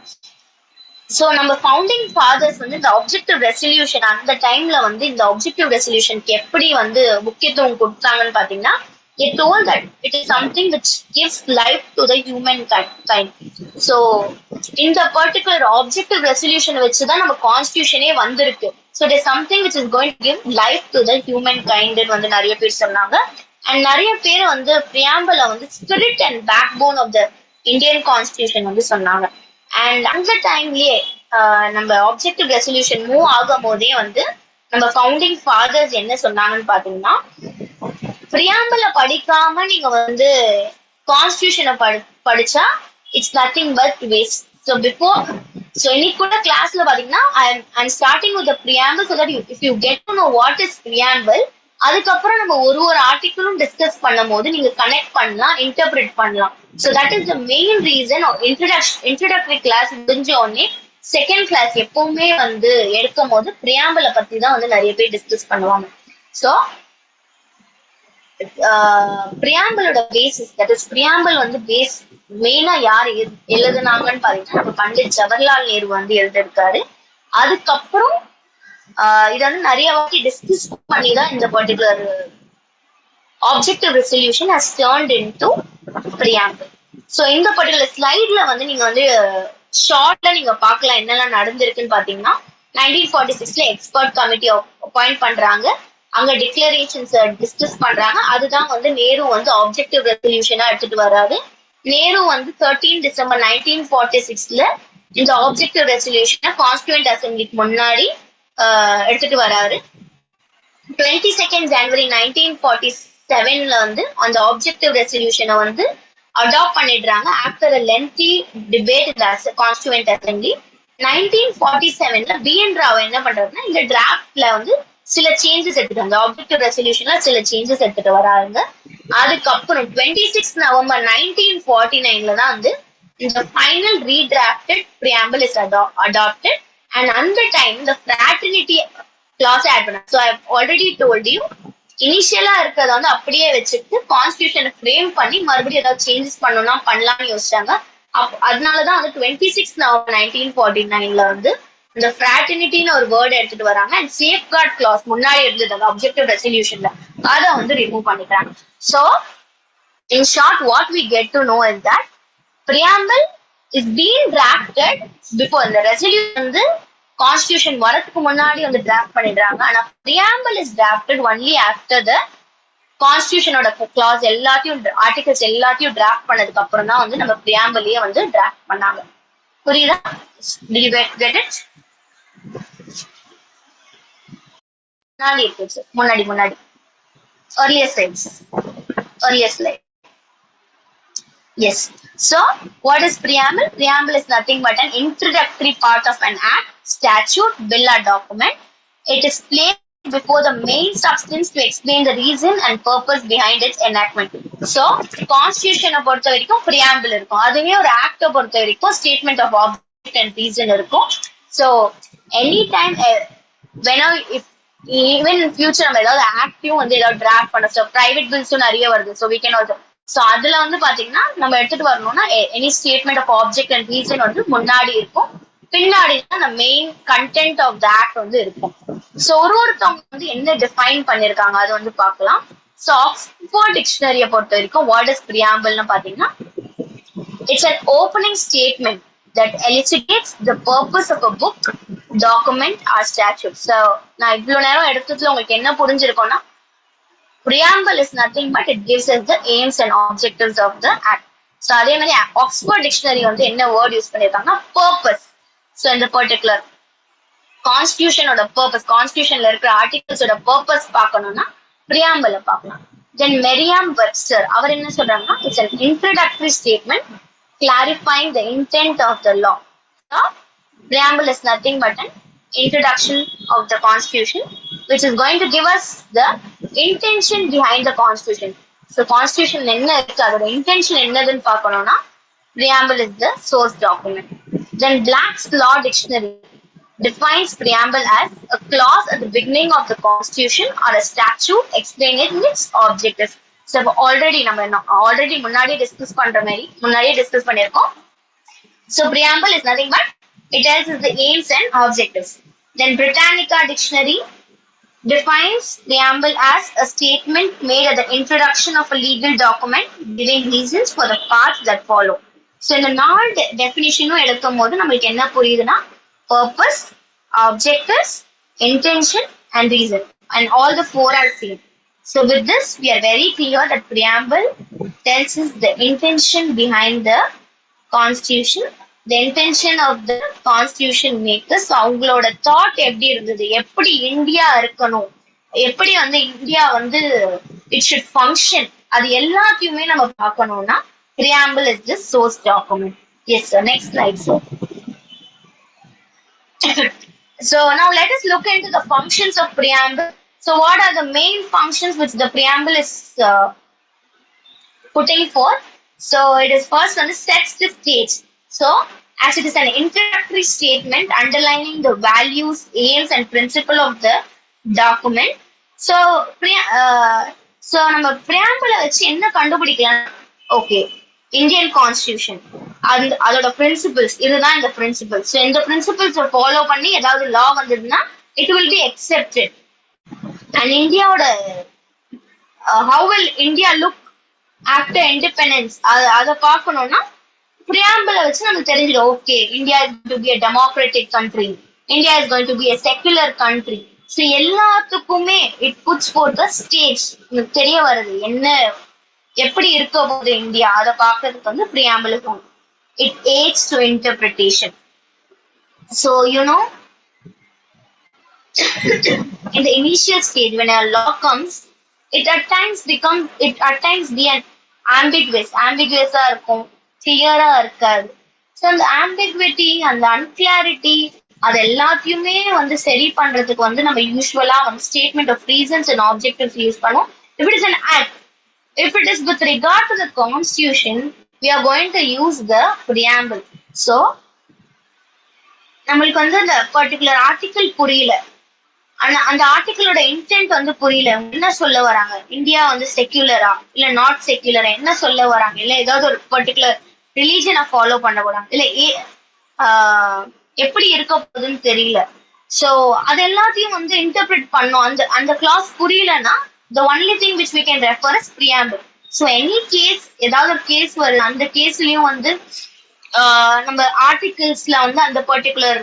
சோ நம்ம ஃபவுண்டிங் ஃபாதர்ஸ் வந்து இந்த ஆப்ஜெக்டிவ் ரெசல்யூஷன் அந்த டைம்ல வந்து இந்த ஆப்ஜெக்டிவ் ரெசல்யூஷனுக்கு எப்படி வந்து முக்கியத்துவம் கொடுத்தாங்கன்னு பாத்தீங்கன்னா, it told that it is something which gives life to the human kind. So இந்த particular objective resolution வச்சுதான் நம்ம கான்ஸ்டிடியூஷனே வந்திருக்கு. So it is something which is going to give life to the human kind வந்து நிறைய பேர் சொன்னாங்க. அண்ட் நிறைய பேர் வந்து பிரியாம்பிள வந்து spirit and backbone of the Indian constitution வந்து சொன்னாங்க. அண்ட் அந்த டைம்லயே நம்ம ஆப்ஜெக்டிவ் ரெசல்யூஷன் மூவ் ஆகும் போதே வந்து நம்ம ஃபவுண்டிங் ஃபாதர்ஸ் என்ன சொன்னாங்கன்னு பாத்தீங்கன்னா, பிரியாம்பிள படிக்காம நீங்க வந்து கான்ஸ்டிடியூஷனை படிச்சா it's nothing but waste. So before so இன்னைக்கு கூட கிளாஸ்ல பாத்தீங்கன்னா I'm starting with preamble so that if you get to know what is preamble, அதுக்கப்புறம் நம்ம ஒரு ஆர்டிக்கிளும் டிஸ்கஸ் பண்ணும் போது நீங்க கனெக்ட் பண்ணலாம், இன்டர்பிரேட் பண்ணலாம். So that is the main reason. Introductory class முடிஞ்ச உடனே செகண்ட் கிளாஸ் எப்பவுமே வந்து எடுக்கும் போது பிரியாம்பிளை பத்தி தான் வந்து நிறைய பேர் டிஸ்கஸ் பண்ணுவாங்க. ஸோ பிரியாம்பிளோட பேசிஸ், தட் இஸ் பிரியாம்பிள் வந்து பேஸ் மெயினா யார் எழுதுனாங்கன்னு பாத்தீங்கன்னா நம்ம பண்டிட் ஜவஹர்லால் நேரு வந்து எழுதிருக்காரு. அதுக்கப்புறம் இதை வந்து நிறைய வாட்டி டிஸ்கஸ் பண்ணி தான் இந்த particular objective resolution has turned into preamble. So இந்த பர்டிகுலர் ஸ்லைட்ல வந்து நீங்க வந்து ஷார்ட்ல நீங்க பார்க்கலாம் என்னெல்லாம் நடந்திருக்குன்னு பாத்தீங்கன்னா, 1946ல எக்ஸ்பர்ட் கமிட்டி அப்பாயிண்ட் பண்றாங்க, அங்க டிக்ளரேஷன்ஸ் டிஸ்கஸ் பண்றாங்க. அதுதான் வந்து நேரு வந்து ஆப்ஜெக்டிவ் ரெசல்யூஷனா எடுத்துட்டு வராரு. நேரு வந்து 13 டிசம்பர் 1946ல இந்த ஆப்ஜெக்டிவ் ரெசல்யூஷனை கான்ஸ்டியூண்ட் அசம்பிளிக்கு முன்னாடி எடுத்துட்டு வராரு. 22 ஜனவரி 1947ல வந்து அந்த ஆப்ஜெக்டிவ் ரெசல்யூஷனை வந்து அடாப்ட் பண்ணிடுறாங்க ஆஃப்டர் அ லென்த்தி டிபேட் இந்த கான்ஸ்டியூண்ட் அசம்பிளி. 1947ல பிஎன் ராவ் என்ன பண்றாருன்னா இந்த டிராப்ட்ல வந்து சில சேஞ்சஸ் எடுத்துட்டு அந்த ஆப்ஜெக்டிவ் ரெசல்யூஷன்ல சில சேஞ்சஸ் எடுத்துட்டு வராங்க. அதுக்கப்புறம் 26 நவம்பர் 1949ல தான் வந்து இந்த final redrafted preamble is adopted. And அந்த டைம் இந்த ஃப்ராட்டர்னிட்டி கிளாஸ் ஆட் பண்ணாங்க. So I already told you, இனிஷியலா இருக்கிறத வந்து அப்படியே வச்சுட்டு கான்ஸ்டியூஷனை ஃப்ரேம் பண்ணி மறுபடியும் ஏதாவது சேஞ்சஸ் பண்ணணும்னா பண்ணலாம்னு யோசிச்சாங்க. அதனாலதான் வந்து 26 நவம்பர் 1949ல வந்து இந்த ஃப்ராட்டர்னிட்டின்னு ஒரு வேர்டு எடுத்துட்டு வராங்க. அண்ட் சேஃப்கார்ட் கிளாஸ் முன்னாடி இருந்தது அந்த ஆப்ஜெக்டிவ் ரெசல்யூஷன்ல, அதை வந்து ரிமூவ் பண்ணிக்கிறாங்க. So in short what we get to know is that preamble is being drafted before the resolution வந்து கான்ஸ்டிடியூஷன் வரதுக்கு முன்னாடி வந்து டிராஃப்ட் பண்ணிடுறாங்க. ஆனா preamble is drafted only after the கான்ஸ்டிடியூஷனோட கிளாஸ் எல்லாத்தையும் ஆர்டிகல்ஸ் எல்லாத்தையும் டிராஃப்ட் பண்ணதுக்கு அப்புறம் தான் வந்து நம்ம பிரியாம்பிளையே வந்து டிராஃப்ட் பண்ணாங்க. புரியுதா? Did you get it? முன்னாடி இருக்கு, முன்னாடி earlier slide. Yes. So, what is preamble? Preamble is nothing but an introductory part of an act, statute, bill or document. It is placed before the main substance to explain the reason and purpose behind its enactment. So, constitution பொறுத்த வரைக்கும் preamble இருக்கும். அதுவே ஒரு act பொறுத்த வரைக்கும் statement of object and reason இருக்கும். So, anytime, whenever, if even in future நம்ம ஏதாவது ஆக்டிவும் வந்து ஏதாவது டிராஃப்ட் பண்ண, ஸோ பிரைவேட் பில்ஸும் நிறைய வருது. So we can also, so அதுல வந்து பாத்தீங்கன்னா நம்ம எடுத்துட்டு வரணும்னா any statement of object and reason வந்து முன்னாடி இருக்கும், பின்னாடி தான் அந்த main content of the act வந்து இருக்கும். ஸோ ஒருத்தவங்க வந்து என்ன டிஃபைன் பண்ணிருக்காங்க அது வந்து பார்க்கலாம். ஸோ ஆக்ஸ்போர்ட் டிக்ஷனரியை பொறுத்த வரைக்கும் வாட் இஸ் பிரியாம்பிள்னு பாத்தீங்கன்னா, it's an opening statement that elucidates the purpose of a book, document or statute. So நான் இவ்வளவு நேரம் எடுத்ததுல உங்களுக்கு என்ன புரிஞ்சிருக்கோம்னா, preamble is nothing but it gives us the aims and objectives of the act. So அதே மாதிரி ஆக்ஸ்போர்ட் டிக்ஷனரி வந்து என்ன வேர்ட் யூஸ் பண்ணிருக்காங்கன்னா purpose. So இந்த பர்டிகுலர் கான்ஸ்டிடியூஷனோட பர்பஸ், கான்ஸ்டிடியூஷன்ல இருக்கிற ஆர்டிகல்ஸோட பர்பஸ் பார்க்கணும்னா preamble பார்க்கலாம். தென் மெரியாம் வெப்ஸ்டர் அவர் என்ன சொல்றாங்கன்னா, it's an introductory statement clarifying the intent of the law. So preamble is nothing but an introduction of the constitution which is going to give us the intention behind the constitution. So constitution என்ன இருக்கு, அதோட இன்டென்ஷன் என்னதுன்னு பார்க்கணும்னா Preamble is the source document. Then Black's Law Dictionary defines preamble as a clause at the beginning of the constitution or a statute explaining its objectives. So already முன்னாடி டிஸ்கஸ் பண்ற மாதிரி முன்னாடியே டிஸ்கஸ் பண்ணிருக்கோம். So preamble is nothing but it tells us the aims and objectives. Then Britannica Dictionary defines preamble as a statement made at the introduction of a legal document giving reasons for the parts that follow. So இந்த 4 டெஃபினிஷனும் எடுக்கும் போது நம்மளுக்கு என்ன புரியுதுன்னா purpose, objectives, intention and reason, and all the 4 are same. So with this we are very clear that preamble tells us the intention behind the constitution, the intention of the constitution makers. அவங்களோட தாட் எப்படி இருந்தது, எப்படி இந்தியா இருக்கணும், எப்படி வந்து இந்தியா வந்து இட் ஷுட் ஃபங்க்ஷன், அது எல்லாத்தையுமே நம்ம பார்க்கணும்னா preamble is the source document. Yes sir, next slide sir. So now let us look into the functions of preamble. So what are the main functions which the preamble is putting forth? So it is first one, sets the stage. So as it is an introductory statement underlining the values, aims and principle of the document. So நம்ம preamble வச்சு என்ன கண்டுபிடிக்கலாம்? Okay, Indian Constitution அதோட பிரின்சிபிள்ஸ் இதுதான் இந்த பிரின்சிபிள்ஸ். ஸோ இந்த பிரின்சிபிள்ஸ் ஃபாலோ பண்ணி ஏதாவது லா வந்ததுன்னா it will be accepted. And இந்தியாவோட how will India look after independence அதை பார்க்கணும்னா பிரியாம்பிளை வச்சு நமக்கு தெரிஞ்சிடும். Okay, India is to be a democratic country, India is going to be a secular country. So எல்லாத்துக்குமே it puts for the stage தெரிய வருது என்ன எப்படி இருக்க போகுது இந்தியா, அதை பார்க்கறதுக்கு வந்து preamble இருக்கும். It aids to interpretation. So you know, in the initial stage when a law comes, it at times be an ambiguous இருக்கும், clear-ஆ இருக்காது. So அந்த ambiguity அந்த unclarity அது எல்லாத்தையுமே வந்து சரி பண்றதுக்கு வந்து நம்ம யூஸ்வலா வந்து statement of reasons and objectives use பண்ணுவோம். If it is an act, if it is with regard to the constitution, we are going to use the preamble. So நம்மளுக்கு வந்து அந்த பர்டிகுலர் ஆர்டிகிள் புரியல, அந்த ஆர்டிகிளோட இன்டென்ட் வந்து புரியல, என்ன சொல்ல வராங்க, இந்தியா வந்து செக்யூலரா இல்ல நாட் செக்யூலரா என்ன சொல்ல வராங்க, இல்ல ஏதாவது ஒரு பர்டிகுலர் ரிலீஜனை ஃபாலோ பண்ண போறாங்க, இல்ல எப்படி இருக்க போகுதுன்னு தெரியல. சோ அது எல்லாத்தையும் வந்து இன்டர்பிரட் பண்ணோம். அந்த கிளாஸ் புரியலன்னா the only thing which we can refer is preamble. So any case, ஏதாவது ஒரு கேஸ் வருது, அந்த கேஸ்லயும் வந்து நம்ம ஆர்டிகிள்ஸ்ல வந்து அந்த பர்டிகுலர்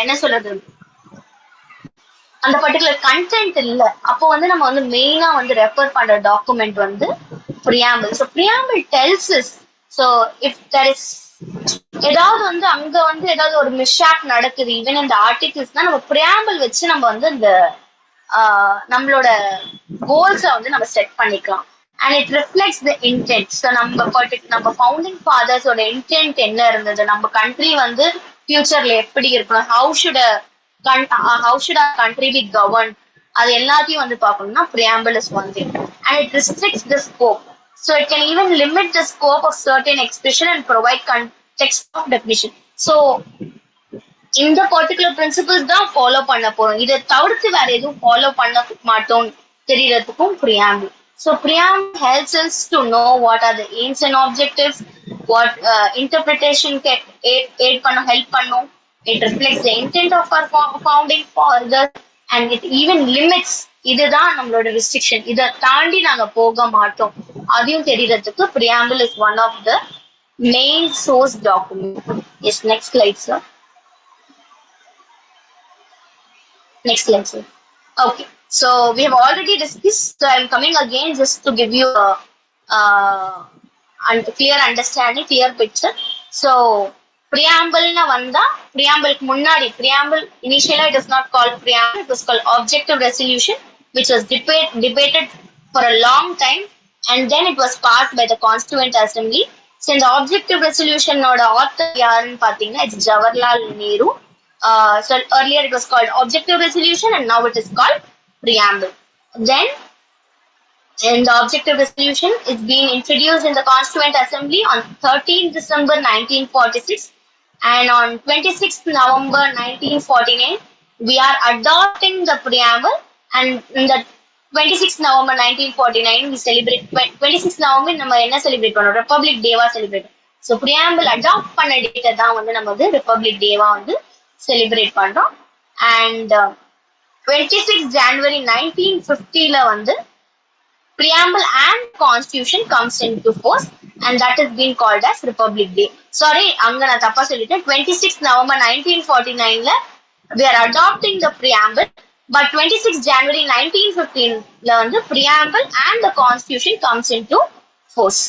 என்ன சொல்றது, அந்த பர்டிகுலர் கண்டென்ட் இல்ல, அப்போ வந்து நம்ம வந்து மெயினா வந்து ரெஃபர் பண்ற டாக்குமெண்ட் வந்து preamble. So preamble tells us, so if there is ஏதாவது வந்து அங்க வந்து ஏதாவது ஒரு மிஸ்ஷாப் நடக்குது ஈவன் இந்த ஆர்டிகிள்ஸ்னா நம்ம preamble வச்சு நம்ம வந்து இந்த நம்மளோட கோல்ஸை வந்து நம்ம செட் பண்ணிக்கலாம். And it reflects the intent. So நம்ம ஃபவுண்டிங் ஃபாதர்ஸோட இன்டென்ட் என்ன இருந்தது, நம்ம கண்ட்ரி வந்து ஃபியூச்சர்ல எப்படி இருக்கணும், how should our country be govern, அது எல்லாத்தையும் வந்து பார்க்கணும்னா preamble is one thing. And it restricts the scope. So it can even limit the scope of certain expression and provide context of definition. So இந்த பர்டிகுலர் பிரின்சிபிள்ஸ் தான் ஃபாலோ பண்ண போறோம், இதை தவிர்த்து வேற எதுவும் ஃபாலோ பண்ண மாட்டோம் தெரியறதுக்கும் preamble. So preamble helps us to know what are the aims and objectives, what interpretation can aid பண்ண help பண்ணும். It reflects the intent of our founding fathers and it even limits, இதுதான் நம்மளோட ரெஸ்ட்ரிக்ஷன், இதை தாண்டி நாங்க போக மாட்டோம் அதையும் தெரியறதுக்கு preamble is one of the main source document. Yes, next slide sir. Next slide, sir. Okay, so we have already discussed. So I am coming again just to give you a clear understanding, clear picture. So preamble na vanda, preamble munnadi, preamble initially it is not called preamble, it was called objective resolution, which was debated for a long time, and then it was passed by the Constituent Assembly. So in the objective resolution oda author yarnu pathina, it's Jawaharlal Nehru. So earlier it was called objective resolution and now it is called preamble. Then And the objective resolution is being introduced in the Constituent Assembly on 13th December 1946, and on 26th November 1949 we are adopting the preamble, and in the 26th November 1949 we celebrate 26th November நம்ம என்ன செலிப்ரேட் பண்றோம், ரிபப்ளிக் டேவா செலிப்ரேட். ஸோ பிரியாம்பிள் அடாப்ட் பண்ண டேட்டை தான் வந்து நம்ம வந்து ரிபப்ளிக் டேவா வந்து செலிப்ரேட் பண்றோம். அண்ட் 26 January 1950 வந்து preamble and constitution comes into force, and that is being called as Republic Day. Sorry, அங்க நான் தப்பா சொல்லிட்டேன். 26 November 1949 we are adopting the preamble, but 26 January 1915 வந்து preamble and the constitution comes into force.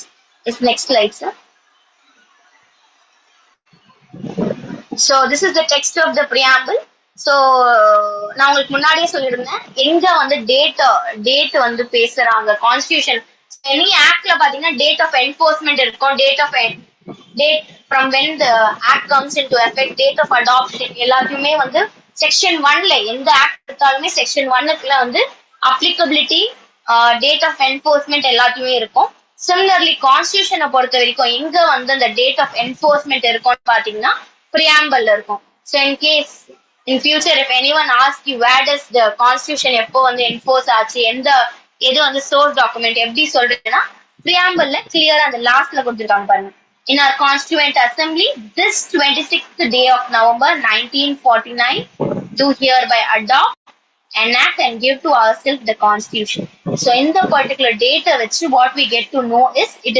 Is next slide, sir. So this is the text of the preamble. So நான் உங்களுக்கு முன்னாடியே சொல்லியிருந்தேன் எங்க வந்து டேட் வந்து பேசுறாங்க கான்ஸ்டியூஷன். எனி ஆக்ட்ல பாத்தீங்கன்னா டேட் ஆஃப் என்ஃபோர்ஸ்மெண்ட் இருக்கும், date from when the act comes into effect, date of adoption எல்லாத்தையுமே வந்து செக்ஷன் 1ல எந்த ஆக்ட் எடுத்தாலுமே செக்ஷன் 1க்குள்ள வந்து அப்ளிகபிலிட்டி, டேட் ஆஃப் என்ஃபோர்ஸ்மெண்ட் எல்லாத்தையுமே இருக்கும். சிமிலர்லி கான்ஸ்டியூஷனை பொறுத்த வரைக்கும் எங்க வந்து அந்த டேட் ஆஃப் என்ஃபோர்ஸ்மெண்ட் இருக்கும்னு பாத்தீங்கன்னா பிரியாம்பிள்ல இருக்கும். So in case in future if anyone asks you where does the constitution எப்போ வந்து enforce ஆச்சு, எது வந்து source document எப்படி சொல்றேன்னா preamble clear அந்த லாஸ்ட்ல கொடுத்திருக்காங்க பாருங்க. In our constituent assembly this 26th day of November 1949 do hereby adopt, enact and give to ourselves the constitution. So in the particular date which what we get to know is it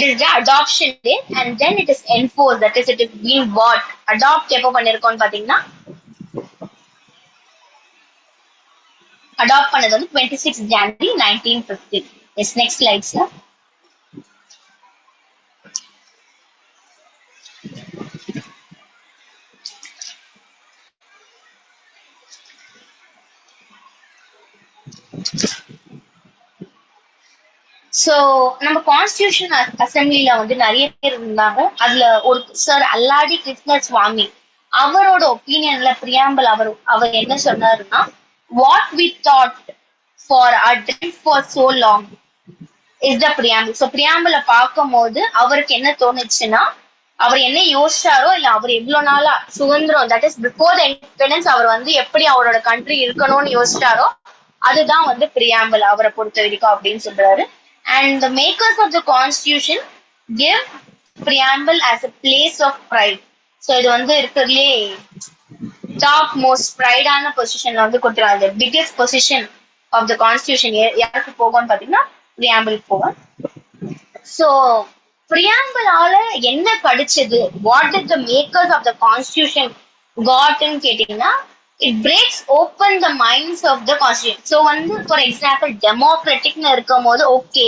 is the adoption date, and then it is enforced, that is it is being bought. Adopt எப்போ பண்ணிருக்கோம்னு பாத்தீங்கன்னா அடாப்ட் பண்ணது வந்து 26 January 1950. Yes, next slide, sir. So நம்ம கான்ஸ்டியூஷன் அசம்பிளில வந்து நிறைய பேர் இருந்தாங்க. அதுல ஒரு சார் அல்லாடி கிருஷ்ண சுவாமி அவரோட ஒப்பீனியன்ல பிரியாம்பிள் அவர் என்ன சொன்னாருன்னா, what we thought for our dream for so long is the preamble. So பிரியாம்பிளை பார்க்கும் போது அவருக்கு என்ன தோணுச்சுன்னா, அவர் என்ன யோசிச்சாரோ இல்ல அவர் எவ்வளவு நாளா சுதந்திரம், that is before the independence அவர் வந்து எப்படி அவரோட கண்ட்ரி இருக்கணும்னு யோசிச்சாரோ அதுதான் வந்து பிரியாம்பிள் அவரை பொறுத்த வரைக்கும் அப்படின்னு சொல்றாரு. And the makers of the constitution give preamble as a place of pride. So இது வந்து இருக்கிறதுலே டாப் மோஸ்ட் ப்ரைடான பொசிஷன்ல வந்து கொடுத்துருவாங்க. The biggest position of the constitution யாருக்கு போகும்னு பாத்தீங்கன்னா preamble போகும். So preamble-ஆல என்ன கிடைச்சது, what did the makers of the constitution got ன்னு கேட்டீங்கன்னா, it breaks open the minds of the constitution. So வந்து for example democratic-னு இருக்கும் போது ஓகே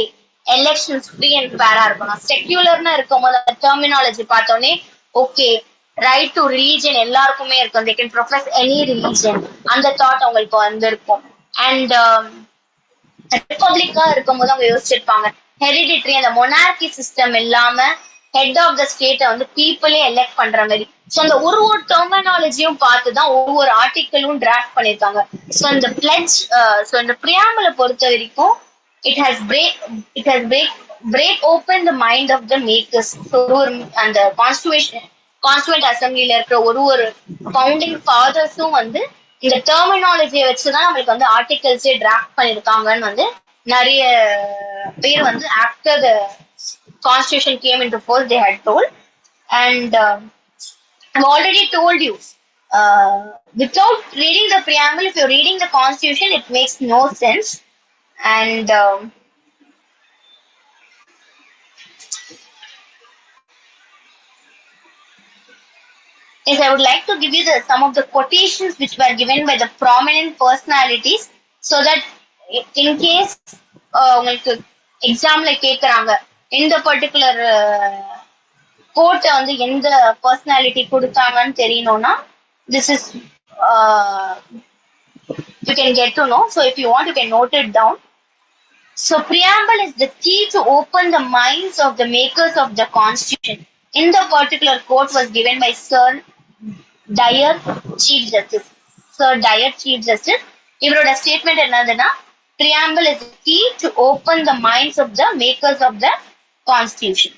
எலெக்ஷன்ஸ் ஃப்ரீ அண்ட் ஃபேரா இருக்கணும். செக்யூலர்னு இருக்கும் போது அந்த டெர்மினாலஜி பார்த்தோன்னே ஓகே ரைட் டு ரிலீஜன் எல்லாருக்குமே இருக்கும், they can profess any religion, அந்த தாட் அவங்களுக்கு வந்து இருக்கும். அண்ட் ரிபப்ளிக்கா இருக்கும் போது அவங்க யோசிச்சிருப்பாங்க ஹெரிடிட்ரி அந்த மொனார்கி சிஸ்டம் இல்லாம ஹெட் ஆஃப் த ஸ்டேட்டை வந்து பீப்புளே எலெக்ட் பண்ற மாதிரி. ஸோ அந்த ஒரு டெர்மினாலஜியும் பார்த்துதான் ஒவ்வொரு ஆர்டிக்கிளும் டிராஃப்ட் பண்ணிருக்காங்க. ஸோ இந்த பிளட்ஜ், ஸோ இந்த பிரியாம்பிளை பொறுத்த வரைக்கும் it has break open the mind of the makers. So and the constituent assemblyல இருக்கிற ஒரு ஃபவுண்டிங் ஃபாதர்ஸும் வந்து இந்த டெர்மினாலஜியை வச்சுதான் நம்மளுக்கு வந்து ஆர்டிகல்ஸே டிராஃப்ட் பண்ணிருக்காங்கன்னு வந்து நிறைய பேர் வந்து after the constitution came into force they had told. And I've already told you without reading the preamble, if you're reading the constitution it makes no sense. And yes, I would like to give you some of the quotations which were given by the prominent personalities, so that in case உங்களுக்கு எக்ஸாம்ல கேக்குறாங்க இந்த பர்டிகுலர் கோட்டை வந்து எந்த பர்சனாலிட்டி கொடுத்தாங்கன்னு தெரியணும்னா this is you can get to know. So if you want you can note it down. So preamble is the key to open the minds of the makers of the constitution. In the particular quote was given by Sir Dyer, Chief Justice. Sir Dyer, Chief Justice. இவரோட ஸ்டேட்மெண்ட் என்னதுன்னா preamble is the key to open the minds of the makers of the constitution.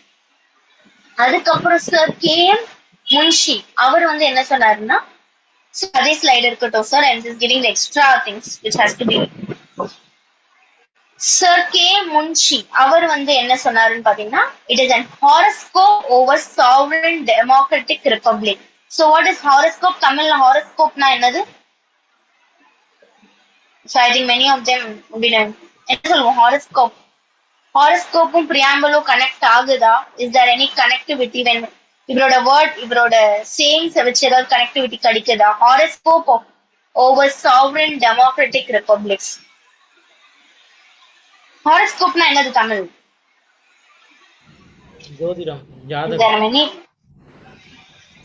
அதுக்கப்புறம் சார் கேஎம் முன்ஷி அவர் வந்து என்ன சொன்னாருன்னா அதே ஸ்லைடு இருக்கட்டும் sir, and just giving the extra things which has to be. Sir K. Munshi அவர் வந்து என்ன சொன்னாருன்னு பாத்தீங்கன்னா it is an horoscope over sovereign democratic republic. So what is horoscope? தமிழ்ல horoscopeனா என்னது? So I think many of them என்ன சொல்லுவோம் horoscope. ஹாரோஸ்கோப்பும் பிரியாம்பலும் கனெக்ட் ஆகுதா? Is there any connectivity? When இவரோட வேர்ட் இவரோட சேயிங்ஸ் வச்சு ஏதாவது கனெக்டிவிட்டி கிடைக்குதா? Horoscope of our sovereign democratic republics. ஹாரோஸ்கோப்னா என்னது தமிழ்? ஜோதிடம், ஜாதகம்.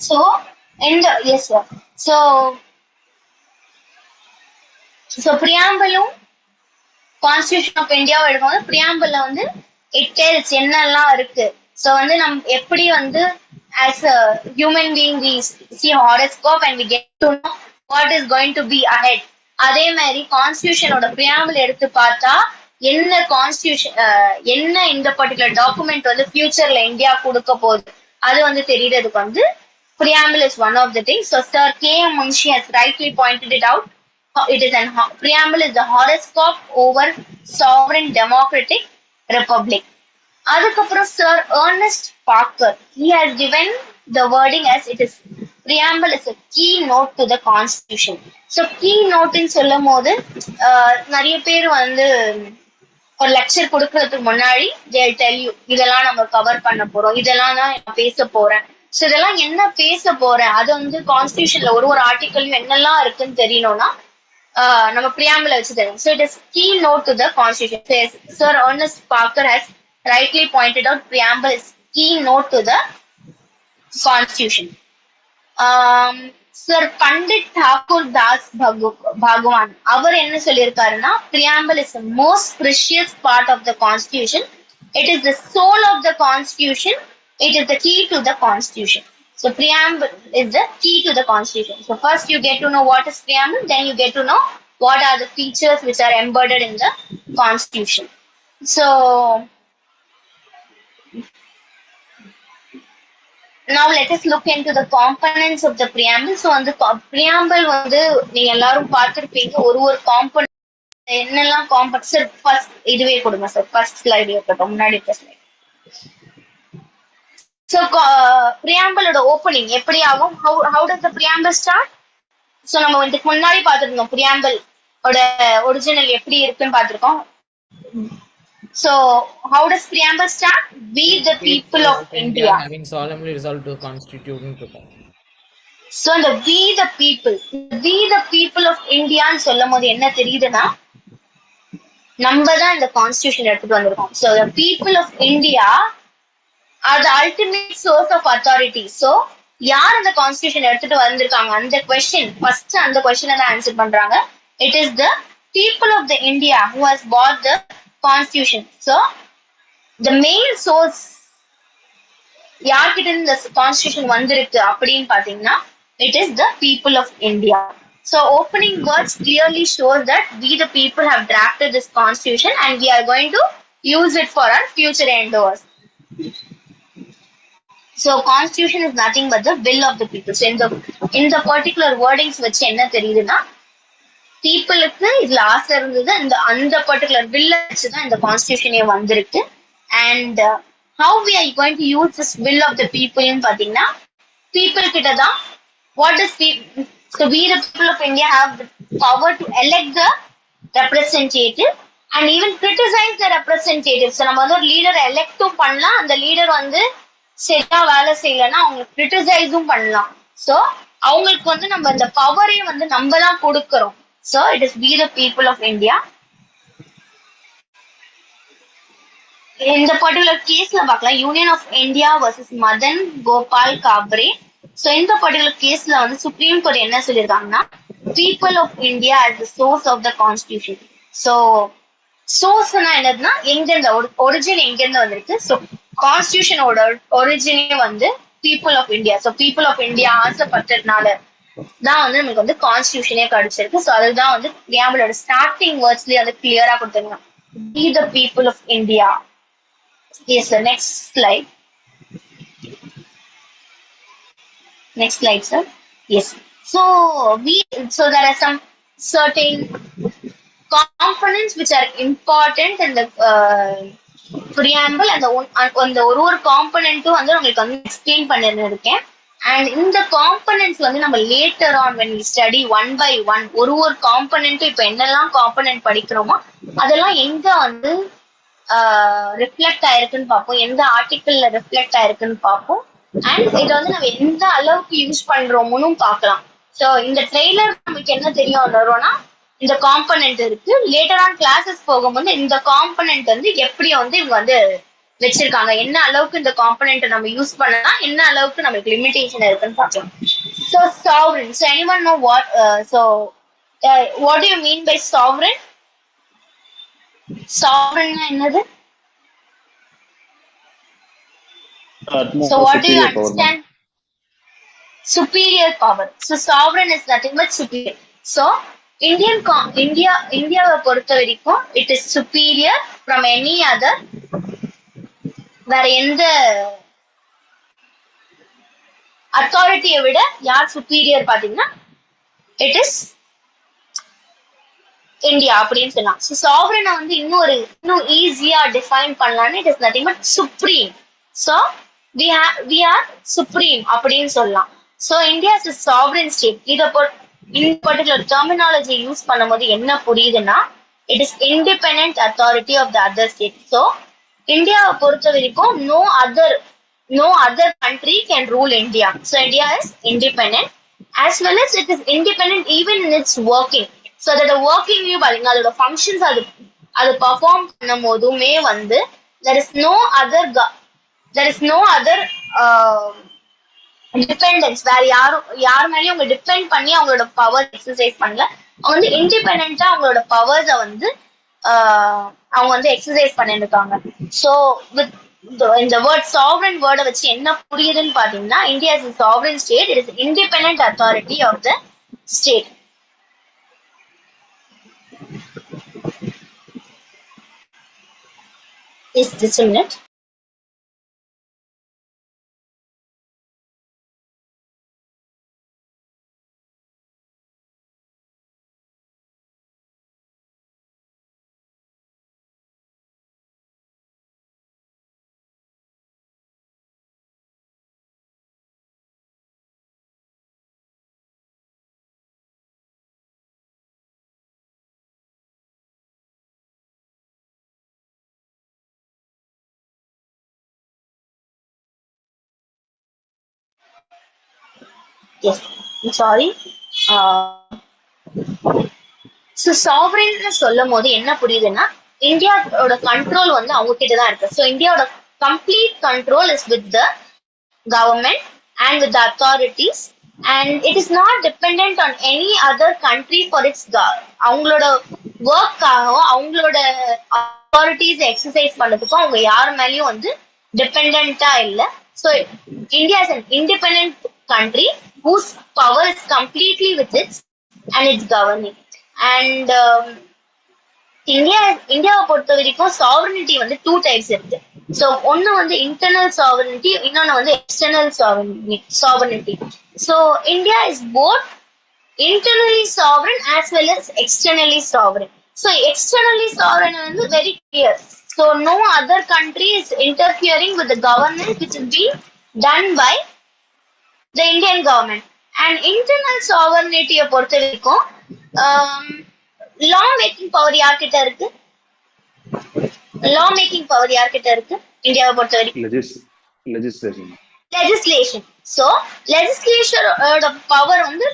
So and yes sir. So பிரியாம்பலும் கான்ஸ்டிடியூஷன் ஆஃப் இந்தியாவை எடுக்கும்போது பிரியாம்பிள்ல வந்து இட் டெல்ஸ் என்னெல்லாம் இருக்கு. ஸோ வந்து எப்படி வந்து as a human being we see horoscope and we get to know what is going to be ahead. அதே மாதிரி கான்ஸ்டிடியூஷனோட பிரியாம்பிள் எடுத்து பார்த்தா என்ன கான்ஸ்டிடியூஷன் என்ன இந்த பர்டிகுலர் டாக்குமெண்ட் வந்து ஃபியூச்சர்ல இந்தியா கொடுக்க போகுது அது வந்து தெரியறதுக்கு வந்து preamble is one of the things. So Sir K. Munshi has rightly pointed it out. It is an preamble is the horoscope over sovereign democratic republic. அதுக்கப்புறம் Sir Ernest Parker, he has given the wording as it is preamble is a key note to the constitution. So key note ன்னு சொல்லும் போது நிறைய பேர் வந்து ஒரு லெக்சர் கொடுக்கறதுக்கு முன்னாடி they'll tell you இதெல்லாம் நம்ம கவர் பண்ண போறோம், இதெல்லாம் தான் நான் பேச போறேன். ஸோ இதெல்லாம் என்ன பேச போறேன் அது வந்து கான்ஸ்டிடியூஷன்ல ஒரு ஆர்டிக்கல்லையும் என்னெல்லாம் இருக்குன்னு தெரியணும்னா நம்ம பிரியாம்பிள் வச்சு தெரியும். So it is key note to the constitution. Sir Ernest Parker has rightly pointed out preamble is key note to the constitution. Sir Pandit Thakur Das Bhagwan அவர் என்ன சொல்லியிருக்காருன்னா preamble is the most precious part of the constitution. It is the soul of the constitution. It is the key to the constitution. So preamble is the key to the constitution. So first you get to know what is preamble, then you get to know what are the features which are embedded in the constitution. So now let us look into the components of the preamble. So on the preamble வந்து நீங்க எல்லாரும் பார்த்திருப்பீங்க ஒரு காம்பனன்ட் என்னெல்லாம் காம்பனன்ட். சார் ஃபர்ஸ்ட் இதுவே கொடுங்க சார், ஃபர்ஸ்ட் ஸ்லைடு இருக்கட்டும், முன்னாடி இருக்க ஸ்லைடு. So preamble ஓட ஓப்பனிங் எப்படி ஆகும்? how does the preamble start? So நம்ம இதுக்கு முன்னாடி பார்த்திருந்தோம் preamble ஓட ஒரிஜினல் எப்படி இருக்குன்னு பார்த்திருக்கோம். So how does preamble start? We the people of India having solemnly resolved to constitute. So the we the people of India ன்னு சொல்லும் போது என்ன தெரியுதுன்னா நம்ம தான் இந்த கான்ஸ்டிடியூஷன் எடுத்துட்டு வந்திருக்கோம். So the people of India are the ultimate source of authority. So யார் அந்த கான்ஸ்டிடியூஷன் எடுத்துட்டு வந்திருக்காங்க அந்த கொஸ்டின் ஃபர்ஸ்ட் அந்த கொஸ்டினை தான் ஆன்சர் பண்றாங்க. It is the people of the India who has bought the constitution. So the main source யார்கிட்ட இந்த கான்ஸ்டிடியூஷன் வந்திருக்கு அப்படின்னு பாத்தீங்கன்னா it is the people of India. So opening words clearly shows that we the people have drafted this constitution and we are going to use it for our future endeavors. So constitution is nothing but the will of the people. So in the particular wordings வச்சு என்ன தெரியுதுன்னா பீப்புளுக்கு இதுல ஆசை இருந்தது அந்த பர்டிகுலர் will வச்சு தான் இந்த கான்ஸ்டிடியூஷனே வந்திருக்கு. And how we are going to use this will of the people ன்னு பாத்தீங்கன்னா people கிட்ட தான் what is so we the people of India have the power to elect the representative and even criticize the representative. So நம்ம வந்து ஒரு லீடர் எலெக்டும் பண்ணலாம், அந்த லீடர் வந்து சரியா வேலை செய்யலன்னா அவங்க கிரிட்டிசைஸும் பண்ணலாம். சோ அவங்களுக்கு வந்து நம்ம இந்த பவரே வந்து நம்ம தான் கொடுக்கிறோம். So it is we the people of India. இந்த பர்டிகுலர் கேஸ்ல பார்க்கலாம் union of India versus Madan Gopal Kabra. So இந்த பர்டிகுலர் கேஸ்ல வந்து சுப்ரீம் கோர்ட் என்ன சொல்லியிருக்காங்கன்னா people of India as the source of the constitution. So சோர்ஸ்னா என்னதுன்னா எங்க இந்த ஒரிஜின் எங்க இருந்து வந்திருக்கு. சோ கான்ஸ்டிடியூஷனோட ஒரிஜினே வந்து people of India. So people of India ஆசைப்பட்டதுனால தான் வந்து நமக்கு வந்து கான்ஸ்டியூஷனே கிடைச்சிருக்கு. ஸோ அதுதான் வந்து நம்மளோட ஸ்டார்டிங் வேர்ட்ஸ்லயே வந்து கிளியரா கொடுத்துருங்க. Be the people of India. Yes, sir. Next slide. Next slide, sir. Yes. So there are some certain components which are important in the preamble and the ஒரு காம்பனன்ட்டும் வந்து உங்களுக்கு வந்து எக்ஸ்பிளைன் பண்ணிருக்கேன். அண்ட் இந்த காம்பனன்ட்ஸ் வந்து நம்ம later on when we study one by one ஒரு காம்பனன்ட்டும் இப்ப என்னெல்லாம் காம்பனன்ட் படிக்கிறோமோ அதெல்லாம் எங்க வந்து ரிஃப்ளெக்ட் ஆயிருக்குன்னு பார்ப்போம், எந்த ஆர்டிக்கிள்ல ரிஃப்ளெக்ட் ஆயிருக்குன்னு பார்ப்போம். அண்ட் இதை வந்து நம்ம எந்த அளவுக்கு யூஸ் பண்றோம்னு பார்க்கலாம். ஸோ இந்த ட்ரெய்லர் நமக்கு என்ன தெரியும் வரும்னா இந்த காம்பனன்ட் இருக்கு. லேட்டர் ஆன் கிளாஸஸ் போகும்போது இந்த காம்பனன்ட் வந்து எப்படி வந்து இவங்க வந்து வச்சிருக்காங்க, என்ன அளவுக்கு இந்த காம்பனன்ட் நம்ம யூஸ் பண்ணலாம், என்ன அளவுக்கு நமக்கு லிமிடேஷன் இருக்குன்னு பார்க்கலாம். So sovereign. So anyone know what what do you mean by sovereign? சாவரன்னா என்னது? So what do you understand? Superior power. So sovereign is nothing but superior. So இந்தியாவை பொறுத்த வரைக்கும் it is superior from any other. வேற எந்த அத்தாரிட்டியை விட யார் சுப்பீரியர் பாத்தீங்கன்னா it is இந்தியா அப்படின்னு சொல்லலாம். ஸோ சாவரனை வந்து இன்னும் ஈஸியா டிஃபைன் பண்ணலாம்னு it is nothing but supreme. So we are supreme அப்படின்னு சொல்லலாம். So India is a sovereign state. இந்த பர்டிகுலர் டெர்மினாலஜி யூஸ் பண்ணும்போது என்ன புரியுதுன்னா it is independent authority of the other state. So இந்தியாவை பொறுத்த வரைக்கும் no other country can rule India. So India is independent as well as it is independent even in its working. So that the working view பாத்தீங்கன்னா அதோட ஃபங்க்ஷன்ஸ் அது பர்ஃபார்ம் பண்ணும் போதுமே வந்து there is no other dependence. வேற யார் மேலேயும் அவங்க டிபெண்ட் பண்ணி அவங்களோட பவர் எக்ஸசைஸ் பண்ணல. அவங்க வந்து இண்டிபெண்டா அவங்களோட பவர்ஸை வந்து அவங்க வந்து எக்ஸசைஸ் பண்ணிருக்காங்க. ஸோ வித் இந்த வேர்ட் சாவரன் வேர்டை வச்சு என்ன புரியுதுன்னு பாத்தீங்கன்னா India is sovereign state. It is independent authority of the state. Is this a minute? Yes, I'm sorry. So sovereign சொல்லும் போது என்ன புரியுதுன்னா இந்தியாவோட கண்ட்ரோல் வந்து அவங்க கிட்டதான் இருக்கு. ஸோ இந்தியாவோட complete control is with the government and with the authorities and it is not depend on any other country for it's அவங்களோட ஒர்க்காகவும் அவங்களோட அத்தாரிட்டிஸ் எக்ஸசைஸ் பண்ணதுக்கும் அவங்க யார் மேலேயும் வந்து டிபெண்டா இல்லை. So India is an independent country whose power is completely with it and it's governing. And இந்தியாவை பொறுத்த வரைக்கும் சாவரனிட்டி வந்து 2 types இருக்கு. ஸோ ஒன்னு வந்து இன்டர்னல் சாவரனிட்டி, இன்னொன்னு வந்து external sovereignty. So India is both internally sovereign as well as externally sovereign. So externally sovereign வந்து very clear. So no other country is interfering with the governance which is being done by the Indian government. And internal sovereignty பொறுத்த வரைக்கும் law making power யார்கிட்ட இருக்கு? law making power யார்கிட்ட இருக்கு இந்தியாவை பொறுத்த வரைக்கும்? legislation. So legislation பவர் வந்து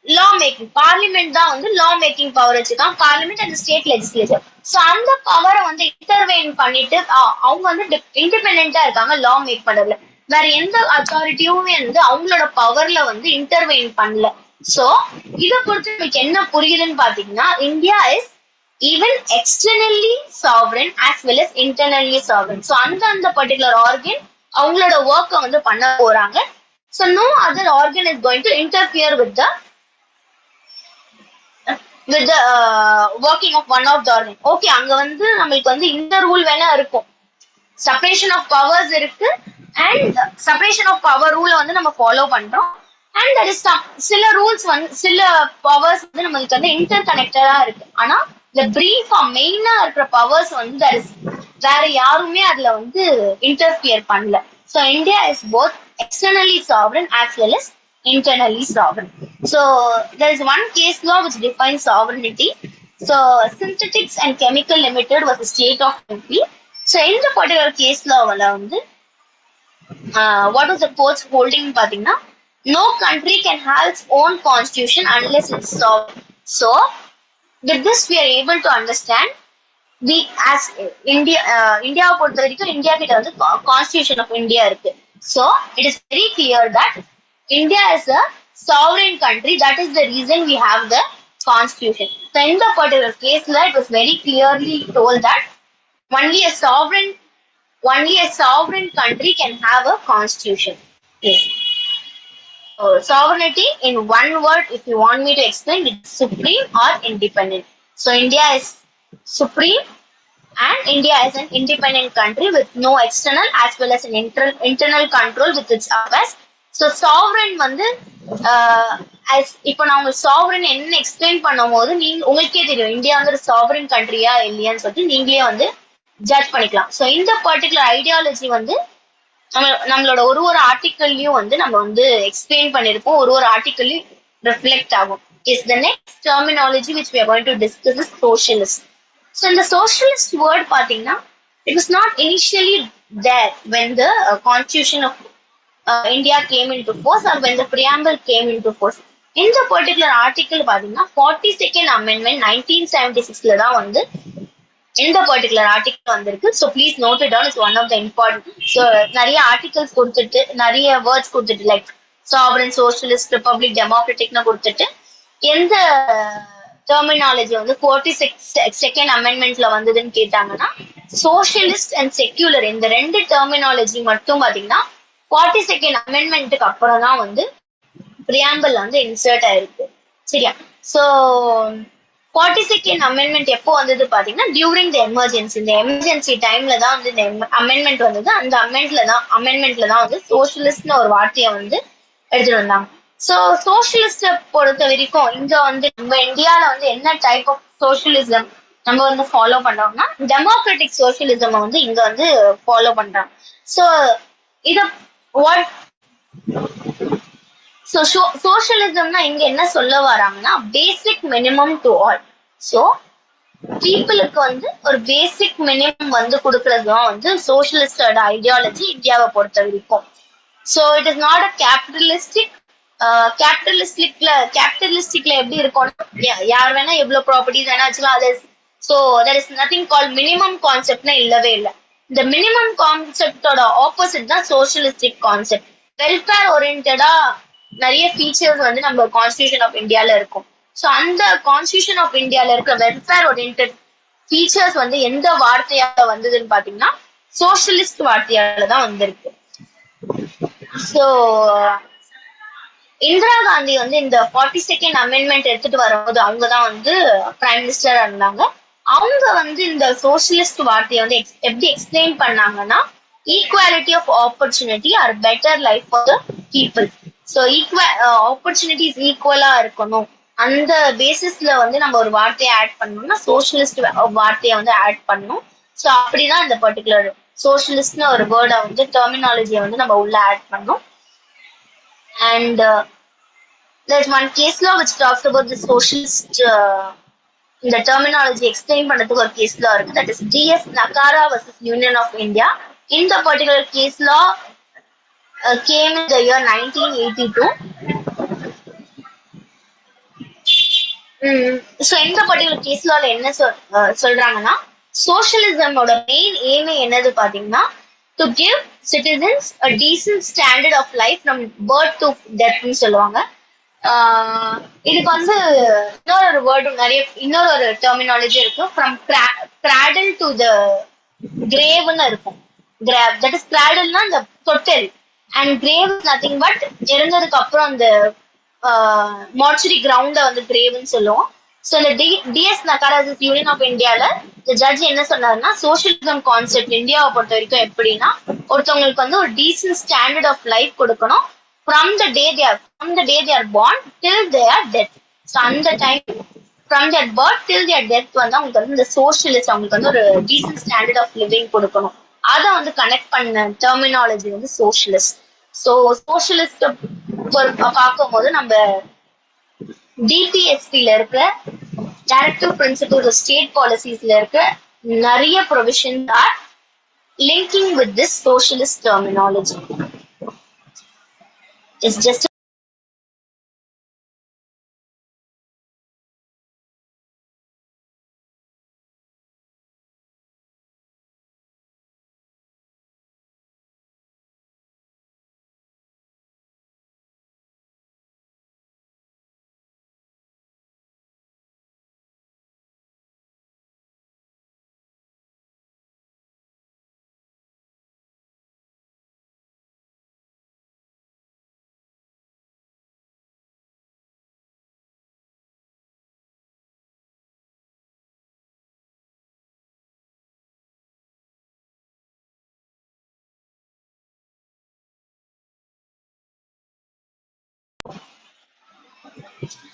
law making, parliament தான் வந்து law making பவர் வச்சுக்கான், parliament and state legislature. So அந்த பவரை வந்து இன்டர்வெயின் பண்ணிட்டு அவங்க வந்து இண்டிபெண்டா இருக்காங்க law மேக் பண்றதுல. வேற எந்த அத்தாரிட்டியுமே வந்து அவங்களோட பவர்ல வந்து இன்டர்வெயின் பண்ணல. சோ இத பொறுத்து நமக்கு என்ன புரியுதுன்னு பாத்தீங்கன்னா India is even externally sovereign as well as internally sovereign. So அந்த பர்டிகுலர் ஆர்கன் அவங்களோட ஒர்க்கை வந்து பண்ண போறாங்க. So no other organ is going to interfere with the with the working of one of the organ. Okay, அங்க வந்து நம்மளுக்கு வந்து இந்த ரூல் வேணா இருக்கும், செப்பரேஷன் ஆஃப் பவர்ஸ் இருக்கு, அண்ட் செப்பரேஷன் ஆஃப் பவர் ரூல வந்து நம்ம ஃபாலோ பண்றோம். அண்ட் தட் இஸ் சில ரூல்ஸ் வந்து சில பவர்ஸ் வந்து நம்மளுக்கு வந்து இன்டர் கனெக்டடா இருக்கு. ஆனா இந்த பிரீஃபா மெயினா இருக்கிற பவர்ஸ் வந்து தட் இஸ் வேற யாருமே அதுல வந்து இன்டர்ஃபியர் பண்ணல. So India is both externally sovereign as well as internally sovereign. So there is one case law which defines sovereignty. So Synthetics and Chemical Limited was the state of MP. So in the particular case law வந்து what was the court's holding பாத்தீங்கன்னா, no country can have its own constitution unless it's sovereign. So with this we are able to understand we as இந்தியாவை பொறுத்த வரைக்கும் இந்தியா கிட்ட வந்து கான்ஸ்டிடியூஷன் ஆஃப் இந்தியா இருக்கு. So it is very clear that India is a sovereign country. That is the reason we have the constitution. So in the particular case, it was very clearly told that only a sovereign country can have a constitution. Yes. So sovereignty in one word, if you want me to explain, it's supreme or independent. So India is supreme and India is an independent country with no external as well as an internal control with its affairs. So sovereign வந்து இப்போ நான் உங்களுக்கு சாவரன் என்ன எக்ஸ்பிளைன் பண்ணும் போது உங்களுக்கே தெரியும் இந்தியா வந்து ஒரு சாவரன் கண்ட்ரியா இல்லையான்னு சொல்லிட்டு நீங்களே வந்து ஜட்ஜ் பண்ணிக்கலாம். ஸோ இந்த பர்டிகுலர் ஐடியாலஜி வந்து நம்மளோட ஒரு ஆர்டிக்கல்லையும் வந்து நம்ம வந்து எக்ஸ்பிளைன் பண்ணிருப்போம், ஒரு ஆர்டிக்கல்லையும் ரிஃப்ளெக்ட் ஆகும். Is the next terminology which we are going to discuss is socialist. So in the socialist word பாத்தீங்கன்னா it was not initially there when the constitution of India came into force or when the preamble came into force. In the particular article பாத்தீங்கன்னா 42nd amendment 1976ல தான் வந்து இந்த பர்டிகுலர் ஆர்டிகல் வந்திருக்கு. So please note it down, it's one of the important. So நிறைய ஆர்டிகல்ஸ் கொடுத்துட்டு நிறைய வேர்ட்ஸ் கொடுத்துட்டு லைக் சாவரன், சோஷியலிஸ்ட், ரிப்பப்ளிக், டெமோக்ராட்டிக்னு கொடுத்துட்டு எந்த டெர்மினாலஜி வந்து 42nd அமெண்ட்மெண்ட்ல வந்ததுன்னு கேட்டாங்கன்னா சோஷியலிஸ்ட் அண்ட் செக்யூலர் இந்த ரெண்டு டெர்மினாலஜி மட்டும் பாத்தீங்கன்னா 42nd அமெண்ட்மெண்ட்டுக்கு அப்புறம் தான் வந்து பிரியாம்பிள் வந்து இன்சர்ட் ஆயிருக்கு. சரியா? ஸோ 42nd அமெண்ட்மெண்ட் எப்போ வந்தது பாத்தீங்கன்னா டியூரிங் த எமர்ஜென்சி. இந்த எமர்ஜென்சி டைம்ல தான் வந்து இந்த அமெண்ட்மெண்ட் வந்தது. அந்த அமெண்ட்மெண்ட்ல தான் வந்து சோஷியலிஸ்ட்னு ஒரு வார்த்தையை வந்து எடுத்துட்டு வந்தாங்க. ஸோ சோஷியலிஸ்ட பொறுத்த வரைக்கும் இங்க வந்து நம்ம இந்தியால வந்து என்ன டைப் ஆஃப் சோஷியலிசம் நம்ம வந்து ஃபாலோ பண்றோம்னா டெமோக்ராட்டிக் சோஷியலிசம் வந்து இங்க வந்து ஃபாலோ பண்றாங்க. ஸோ இத வாட் ஸோ சோஷியலிசம்னா இங்க என்ன சொல்ல வராங்கன்னா basic minimum to all. So பீப்புளுக்கு வந்து ஒரு பேசிக் மினிமம் வந்து கொடுக்கறது தான் வந்து சோஷியலிஸ்டோட ஐடியாலஜி இந்தியாவை பொறுத்த வரைக்கும். So it is not a கேபிட்டலிஸ்டிக்ல எப்படி இருக்கும்னா யார் வேணா எவ்வளவு ப்ராப்பர்ட்டிஸ் வேணா வச்சுக்கலாம். அது so that is nothing call minimum கான்செப்ட்னா இல்லவே இல்லை. இந்த மினிமம் கான்செப்டோட ஆப்போசிட் தான் சோஷியலிஸ்டிக் கான்செப்ட். வெல்ஃபேர் ஓரியன்டா நிறைய ஃபீச்சர்ஸ் வந்து நம்ம கான்ஸ்டிடியூஷன் ஆஃப் இந்தியால இருக்கும். ஸோ அந்த கான்ஸ்டிடியூஷன் ஆஃப் இந்தியால இருக்கிற வெல்ஃபேர் ஓரியன்டட் ஃபீச்சர்ஸ் வந்து எந்த வார்த்தையால வந்ததுன்னு பாத்தீங்கன்னா சோஷியலிஸ்ட் வார்த்தையால தான் வந்திருக்கு. ஸோ இந்திரா காந்தி வந்து இந்த 42nd அமெண்ட்மெண்ட் எடுத்துட்டு வரும்போது அவங்கதான் வந்து பிரைம் மினிஸ்டரா இருந்தாங்க. அவங்க வந்து இந்த சோஷியலிஸ்ட் வார்த்தையை வந்து எப்படி எக்ஸ்பிளைன் பண்ணாங்கன்னா equality of opportunity or better life for the people. So opportunities ஈக்குவலா இருக்கணும், அந்த பேசிஸ்ல வந்து நம்ம ஒரு வார்த்தையை ஆட் பண்ணணும்னா சோஷியலிஸ்ட் வார்த்தையை வந்து ஆட் பண்ணணும். ஸோ அப்படிதான் இந்த பர்டிகுலர் சோஷியலிஸ்ட்னு ஒரு வேர்டை வந்து டெர்மினாலஜியை வந்து நம்ம உள்ள ஆட் பண்ணணும். And there's one case law which talks about the socialist the terminology explain பண்றதுக்கு ஒரு case law இருக்கு. That is DS Nakara versus Union of India. In the particular case law came in the year 1982. So இந்த particular case lawல என்ன சொல்றாங்கன்னா சோஷியலிசமோட மெயின் எய்மே என்னது பாத்தீங்கன்னா to give citizens a decent standard of life from birth to death ன்னு சொல்லுவாங்க. இதுக்கு வந்து இன்னொரு வேர்டு இன்னொரு டெர்மினாலஜி இருக்கு. ஃப்ரம் கிராடல் டு த கிரேவ்னு இருக்கும். தட் இஸ் கிராடல்னா இந்த தொட்டில் அண்ட் கிரேவ் நத்திங் பட் இறந்ததுக்கு அப்புறம் அந்த மார்ச்சரி கிரவுண்ட வந்து கிரேவ்னு சொல்லுவோம். ஸோ இந்த டிஎஸ் நக்காராஸ் யூனியன் ஆஃப் இந்தியால இந்த ஜட்ஜ் என்ன சொன்னாருன்னா, சோசியலிசம் கான்செப்ட் இந்தியாவை பொறுத்த வரைக்கும் எப்படின்னா, ஒருத்தவங்களுக்கு வந்து ஒரு டீசன்ட் ஸ்டாண்டர்ட் ஆஃப் லைஃப் கொடுக்கணும் from the day they are born till they are dead. So அந்த time from their birth till their death வந்து அவங்களுக்கு வந்து இந்த சோசியலிஸ்ட் அவங்களுக்கு வந்து ஒரு டீசன்ட் ஸ்டாண்டர்ட் ஆஃப் லிவிங் கொடுக்கணும். அதை வந்து கனெக்ட் பண்ண டெர்மினாலஜி வந்து சோசியலிஸ்ட். ஸோ சோசியலிஸ்ட் பார்க்கும்போது நம்ம டிபிஎஸ்பில இருக்க டைரக்டிவ் பிரின்சிபிள்ஸ் ஸ்டேட் பாலிசிஸ்ல இருக்க நிறைய provisions are linking with this socialist terminology. It's just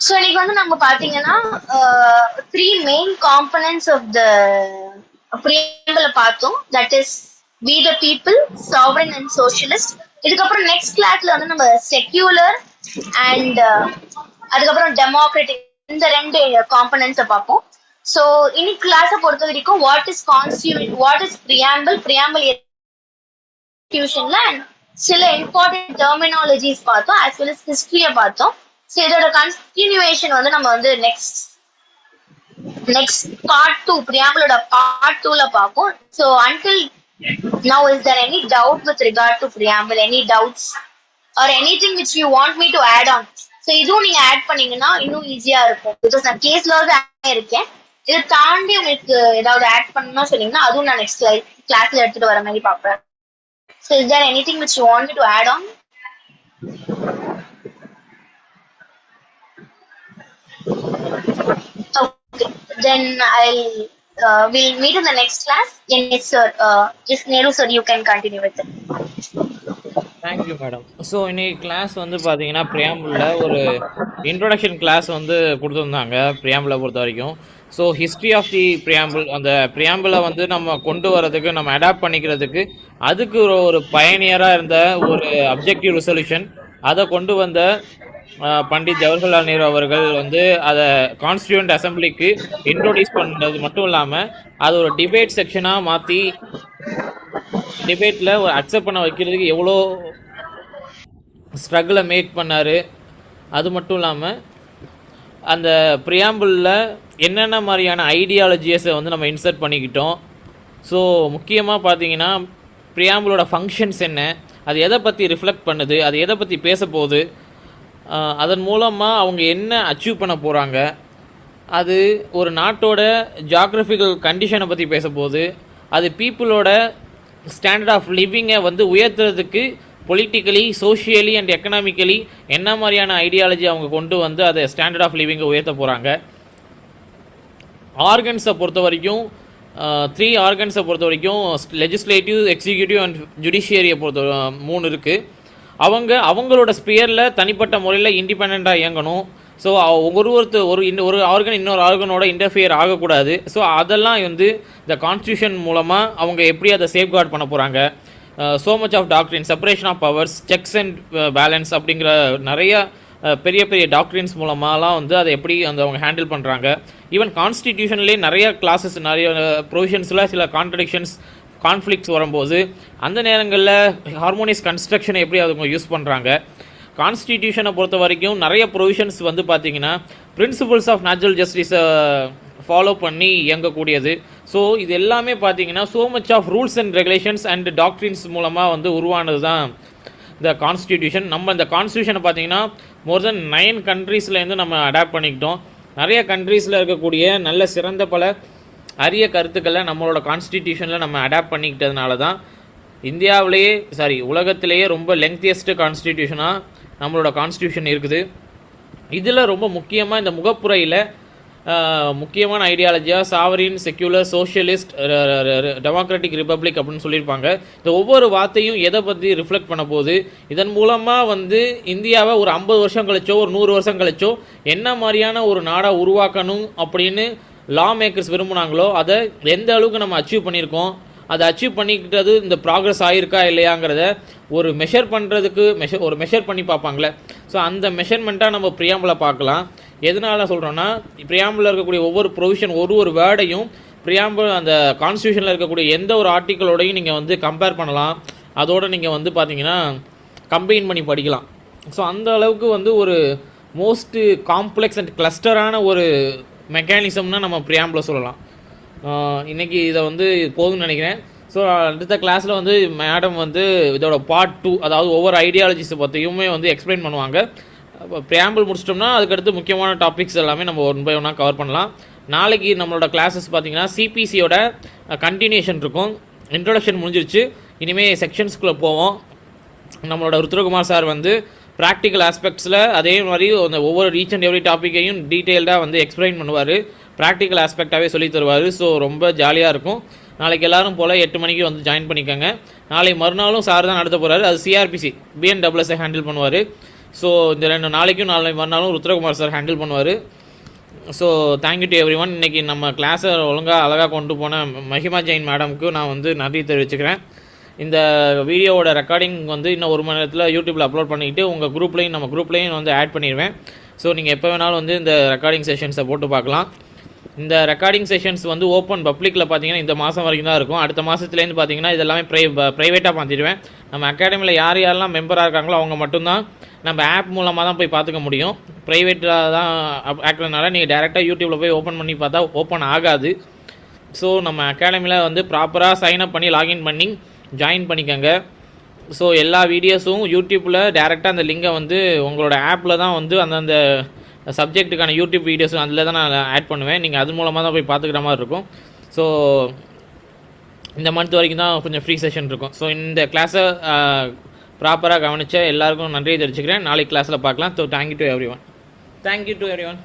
so இன்னைக்கு வந்து நம்ம பாத்தீங்கன்னா 3 மெயின் காம்பனன்ட்ஸ் ஆஃப் த பிரியாம்பிள பார்த்தோம். That is we the people, sovereign and socialist. இதுக்கப்புறம் நெக்ஸ்ட் கிளாஸ்ல வந்து நம்ம செக்யூலர் அண்ட் அதுக்கப்புறம் டெமோக்ராட்டிக் இந்த 2 காம்பனன்ட்ஸை பார்ப்போம். ஸோ இன்னைக்கு கிளாஸை பொறுத்த வரைக்கும் what is constitution, what is preamble and சில இம்பார்ட்டன்ட் டெர்மினாலஜிஸ் பார்த்தோம், ஆஸ் வெல் அஸ் ஹிஸ்டரிய பார்த்தோம். ஸோ இதோட கண்டினியூவேஷன் வந்து நம்ம வந்து நெக்ஸ்ட் பார்ட் 2 பிரியாம்பிளோட பார்ட் 2ல பார்ப்போம். So until now is there any doubt with regard to preamble, any doubts or anything which you want me to add on? So இதுவும் நீங்க ஆட் பண்ணீங்கன்னா இன்னும் ஈஸியா இருக்கும். பிகாஸ் நான் கேஸ்ல இருக்கேன். இதை தாண்டி உங்களுக்கு ஏதாவது ஆட் பண்ணணும்னு சொன்னீங்கன்னா அதுவும் நான் நெக்ஸ்ட் கிளாஸ்ல எடுத்துட்டு வர மாதிரி பார்ப்பேன். So is there anything which you want me to add on? Okay, then we'll meet in the next class. Yes, sir. Yes, Nehru sir, you can continue with it. Thank you madam. So இன்னைக்கு கிளாஸ் வந்து பார்த்தீங்கன்னா பிரியாம்பிளில் ஒரு இன்ட்ரோடக்ஷன் கிளாஸ் வந்து கொடுத்துருந்தாங்க பிரியாம்பிளை பொறுத்த வரைக்கும். So history of the preamble, அந்த பிரியாம்பிளை வந்து நம்ம கொண்டு வரதுக்கு, நம்ம அடாப்ட் பண்ணிக்கிறதுக்கு அதுக்கு ஒரு பயனியராக இருந்த ஒரு அப்ஜெக்டிவ் ரெசல்யூஷன் அதை கொண்டு வந்த பண்டிட் ஜவஹர்லால் நேரு அவர்கள் வந்து அதை கான்ஸ்டியூண்ட் அசம்பிளிக்கு இன்ட்ரோடியூஸ் பண்ணது மட்டும் இல்லாமல் அது ஒரு டிபேட் செக்ஷனாக மாற்றி டிபேட்டில் ஒரு அக்செப்ட் பண்ண வைக்கிறதுக்கு எவ்வளோ ஸ்ட்ரகிளை மேக் பண்ணார். அது மட்டும் இல்லாமல் அந்த பிரியாம்பிளில் என்னென்ன மாதிரியான ஐடியாலஜிஸை வந்து நம்ம இன்சர்ட் பண்ணிக்கிட்டோம். ஸோ முக்கியமாக பார்த்தீங்கன்னா பிரியாம்பிளோட ஃபங்க்ஷன்ஸ் என்ன, அது எதை பற்றி ரிஃப்ளெக்ட் பண்ணுது, அது எதை பற்றி பேச போகுது, அதன் மூலமாக அவங்க என்ன அச்சீவ் பண்ண போகிறாங்க, அது ஒரு நாட்டோட ஜாகிரபிக்கல் கண்டிஷனை பற்றி பேச போகுது, அது பீப்புளோட ஸ்டாண்டர்ட் ஆஃப் லிவிங்கை வந்து உயர்த்துறதுக்கு பொலிட்டிக்கலி, சோஷியலி அண்ட் எக்கனாமிக்கலி என்ன மாதிரியான ஐடியாலஜி அவங்க கொண்டு வந்து அதை ஸ்டாண்டர்ட் ஆஃப் லிவிங்கை உயர்த்த போகிறாங்க. ஆர்கன்ஸை பொறுத்த வரைக்கும் 3 ஆர்கன்ஸை பொறுத்த வரைக்கும் லெஜிஸ்லேட்டிவ், எக்ஸிக்யூட்டிவ் அண்ட் ஜுடிஷியரியை பொறுத்த 3 இருக்குது. அவங்களோட ஸ்பியரில் தனிப்பட்ட முறையில் இண்டிபெண்ட்டாக இயங்கணும். ஸோ ஒரு ஆர்கன் இன்னொரு ஆர்கனோட இன்டர்ஃபியர் ஆகக்கூடாது. ஸோ அதெல்லாம் வந்து இந்த கான்ஸ்டியூஷன் மூலமாக அவங்க எப்படி அதை சேஃப்கார்ட் பண்ண போகிறாங்க. So much of doctrine, separation of powers, checks and balance அப்படிங்கிற நிறைய பெரிய பெரிய டாக்ட்ரின்ஸ் மூலமாலாம் வந்து அதை எப்படி அவங்க ஹேண்டில் பண்ணுறாங்க. ஈவன் கான்ஸ்டிடியூஷன்லேயே நிறைய கிளாஸஸ், நிறைய ப்ரொவிஷன்ஸில் சில கான்ஃப்ளிக்ட்ஸ் வரும்போது அந்த நேரங்களில் ஹார்மோனியஸ் கன்ஸ்ட்ரக்ஷனை எப்படி அவங்க யூஸ் பண்ணுறாங்க. கான்ஸ்டிடியூஷனை பொறுத்த வரைக்கும் நிறைய ப்ரொவிஷன்ஸ் வந்து பார்த்திங்கன்னா பிரின்சிபல்ஸ் ஆஃப் நேச்சுரல் ஜஸ்டிஸை ஃபாலோ பண்ணி இயங்கக்கூடியது. ஸோ இது எல்லாமே பார்த்திங்கன்னா so much of rules and regulations and doctrines மூலமாக வந்து உருவானது தான் இந்த கான்ஸ்டிடியூஷன். நம்ம இந்த கான்ஸ்டியூஷனை பார்த்திங்கன்னா மோர் தென் 9 கண்ட்ரீஸ்லேருந்து நம்ம அடாப்ட் பண்ணிக்கிட்டோம். நிறைய கண்ட்ரீஸில் இருக்கக்கூடிய நல்ல சிறந்த பல அரிய கருத்துக்களை நம்மளோட கான்ஸ்டிடியூஷனில் நம்ம அடாப்ட் பண்ணிக்கிட்டதுனால தான் உலகத்திலேயே ரொம்ப லெங்தியஸ்ட் கான்ஸ்டிடியூஷனாக நம்மளோட கான்ஸ்டியூஷன் இருக்குது. இதில் ரொம்ப முக்கியமாக இந்த முகப்புரையில் முக்கியமான ஐடியாலஜியாக sovereign, secular, socialist, democratic republic அப்படின்னு சொல்லியிருப்பாங்க. இந்த ஒவ்வொரு வார்த்தையும் எதை பற்றி ரிஃப்ளெக்ட் பண்ண போகுது, இதன் மூலமாக வந்து இந்தியாவை ஒரு 50 வருஷம் கழிச்சோ ஒரு 100 வருஷம் கழிச்சோ என்ன மாதிரியான ஒரு நாடாக உருவாக்கணும் அப்படின்னு லா மேக்கர்ஸ் விரும்புனாங்களோ அதை எந்த அளவுக்கு நம்ம அச்சீவ் பண்ணியிருக்கோம், அதை அச்சீவ் பண்ணிக்கிட்டது இந்த ப்ராக்ரஸ் ஆகிருக்கா இல்லையாங்கிறத ஒரு மெஷர் பண்ணுறதுக்கு மெஷர் பண்ணி பார்ப்பாங்களே. ஸோ அந்த மெஷர்மெண்ட்டாக நம்ம ப்ரியாம்பிளை பார்க்கலாம். எதனால சொல்கிறோன்னா, ப்ரியாம்பிளில் இருக்கக்கூடிய ஒவ்வொரு ப்ரொவிஷன் ஒரு வேர்டையும் ப்ரியாம்பிள் அந்த கான்ஸ்டியூஷனில் இருக்கக்கூடிய எந்த ஒரு ஆர்டிக்கிளோடையும் நீங்கள் வந்து கம்பேர் பண்ணலாம். அதோடு நீங்கள் வந்து பார்த்தீங்கன்னா கம்பைன் பண்ணி படிக்கலாம். ஸோ அந்த அளவுக்கு வந்து ஒரு மோஸ்ட் காம்ப்ளெக்ஸ் அண்ட் கிளஸ்டரான ஒரு மெக்கானிசம்னா நம்ம ப்ரியாம்பிளை சொல்லலாம். இன்றைக்கி இதை வந்து போதும்னு நினைக்கிறேன். ஸோ அடுத்த கிளாஸில் வந்து மேடம் வந்து இதோட பார்ட் 2, அதாவது ஒவ்வொரு ஐடியாலஜிஸை பற்றியுமே வந்து எக்ஸ்பிளைன் பண்ணுவாங்க. ப்ரியாம்பிள் முடிச்சிட்டோம்னா அதுக்கடுத்து முக்கியமான டாபிக்ஸ் எல்லாமே நம்ம 1 by 1 கவர் பண்ணலாம். நாளைக்கு நம்மளோட கிளாஸஸ் பார்த்தீங்கன்னா சிபிசியோட கண்டினியூஷன் இருக்கும். இன்ட்ரொடக்ஷன் முடிஞ்சிருச்சு, இனிமேல் செக்ஷன்ஸ்குள்ளே போவோம். நம்மளோட ருத்ரகுமார் சார் வந்து ப்ராக்டிக்கல் ஆஸ்பெக்ட்ஸில் அதே மாதிரி அந்த ஒவ்வொரு ஈச் அண்ட் எவ்ரி டாப்பிக்கையும் டீட்டெயில்டாக வந்து எக்ஸ்பிளைன் பண்ணுவார், ப்ராக்டிக்கல் ஆஸ்பெக்டாகவே சொல்லி தருவார். ஸோ ரொம்ப ஜாலியாக இருக்கும். நாளைக்கு எல்லோரும் போல் 8 மணிக்கு வந்து ஜாயின் பண்ணிக்கோங்க. நாளை மறுநாளும் சார் தான் நடத்த போகிறாரு. அது சிஆர்பிசி பிஎன்டபிள்எஸ்ஐ ஹேண்டில் பண்ணுவார். ஸோ இந்த 2 நாளைக்கும் நாளை மறுநாளும் ருத்ரகுமார் சார் ஹேண்டில் பண்ணுவார். So thank you to every one. இன்றைக்கி நம்ம கிளாஸை ஒழுங்காக அழகாக கொண்டு போன மஹிமா ஜெயின் மேடமுக்கு நான் வந்து நன்றி தெரிவிச்சுக்கிறேன். இந்த வீடியோவோட ரெக்கார்டிங் வந்து இன்னும் 1 மணி நேரத்தில் யூடியூப்பில் அப்லோட் பண்ணிக்கிட்டு உங்கள் குரூப்லேயும் நம்ம குரூப்லேயும் வந்து ஆட் பண்ணிடுவேன். ஸோ நீங்கள் எப்போ வேணாலும் வந்து இந்த ரெக்கார்டிங் செஷன்ஸை போட்டு பார்க்கலாம். இந்த ரெக்கார்டிங் செஷன்ஸ் வந்து ஓப்பன் பப்ளிக்கில் பார்த்தீங்கன்னா இந்த மாதம் வரைக்கும் தான் இருக்கும். அடுத்த மாதத்துலேருந்து பார்த்தீங்கன்னா இதெல்லாமே ப்ரைவேட்டாக மாற்றிடுவேன். நம்ம அகாடமியில் யாரெல்லாம் மெம்பராக இருக்காங்களோ அவங்க மட்டும்தான் நம்ம ஆப் மூலமாக தான் போய் பார்த்துக்க முடியும். ப்ரைவேட்டாக தான் ஆக்கிறதுனால நீங்கள் டேரெக்டாக யூடியூப்பில் போய் ஓப்பன் பண்ணி பார்த்தா ஓப்பன் ஆகாது. ஸோ நம்ம அகாடமியில் வந்து ப்ராப்பராக சைன்அப் பண்ணி லாகின் பண்ணி ஜாயின் பண்ணிக்கோங்க. ஸோ எல்லா வீடியோஸும் யூடியூப்பில் டேரெக்டாக அந்த லிங்கை வந்து உங்களோட ஆப்பில் தான் வந்து அந்தந்த சப்ஜெக்ட்டுக்கான யூடியூப் வீடியோஸும் அதில் தான் நான் ஆட் பண்ணுவேன். நீங்கள் அது மூலமாக தான் போய் பார்த்துக்கிற மாதிரி இருக்கும். ஸோ இந்த மந்த் வரைக்கும் தான் கொஞ்சம் ஃப்ரீ செஷன் இருக்கும். ஸோ இந்த கிளாஸை ப்ராப்பராக கவனித்த எல்லாருக்கும் நன்றியை தெரிவிச்சுக்கிறேன். நாளைக்கு கிளாஸில் பார்க்கலாம். So thank you to every one.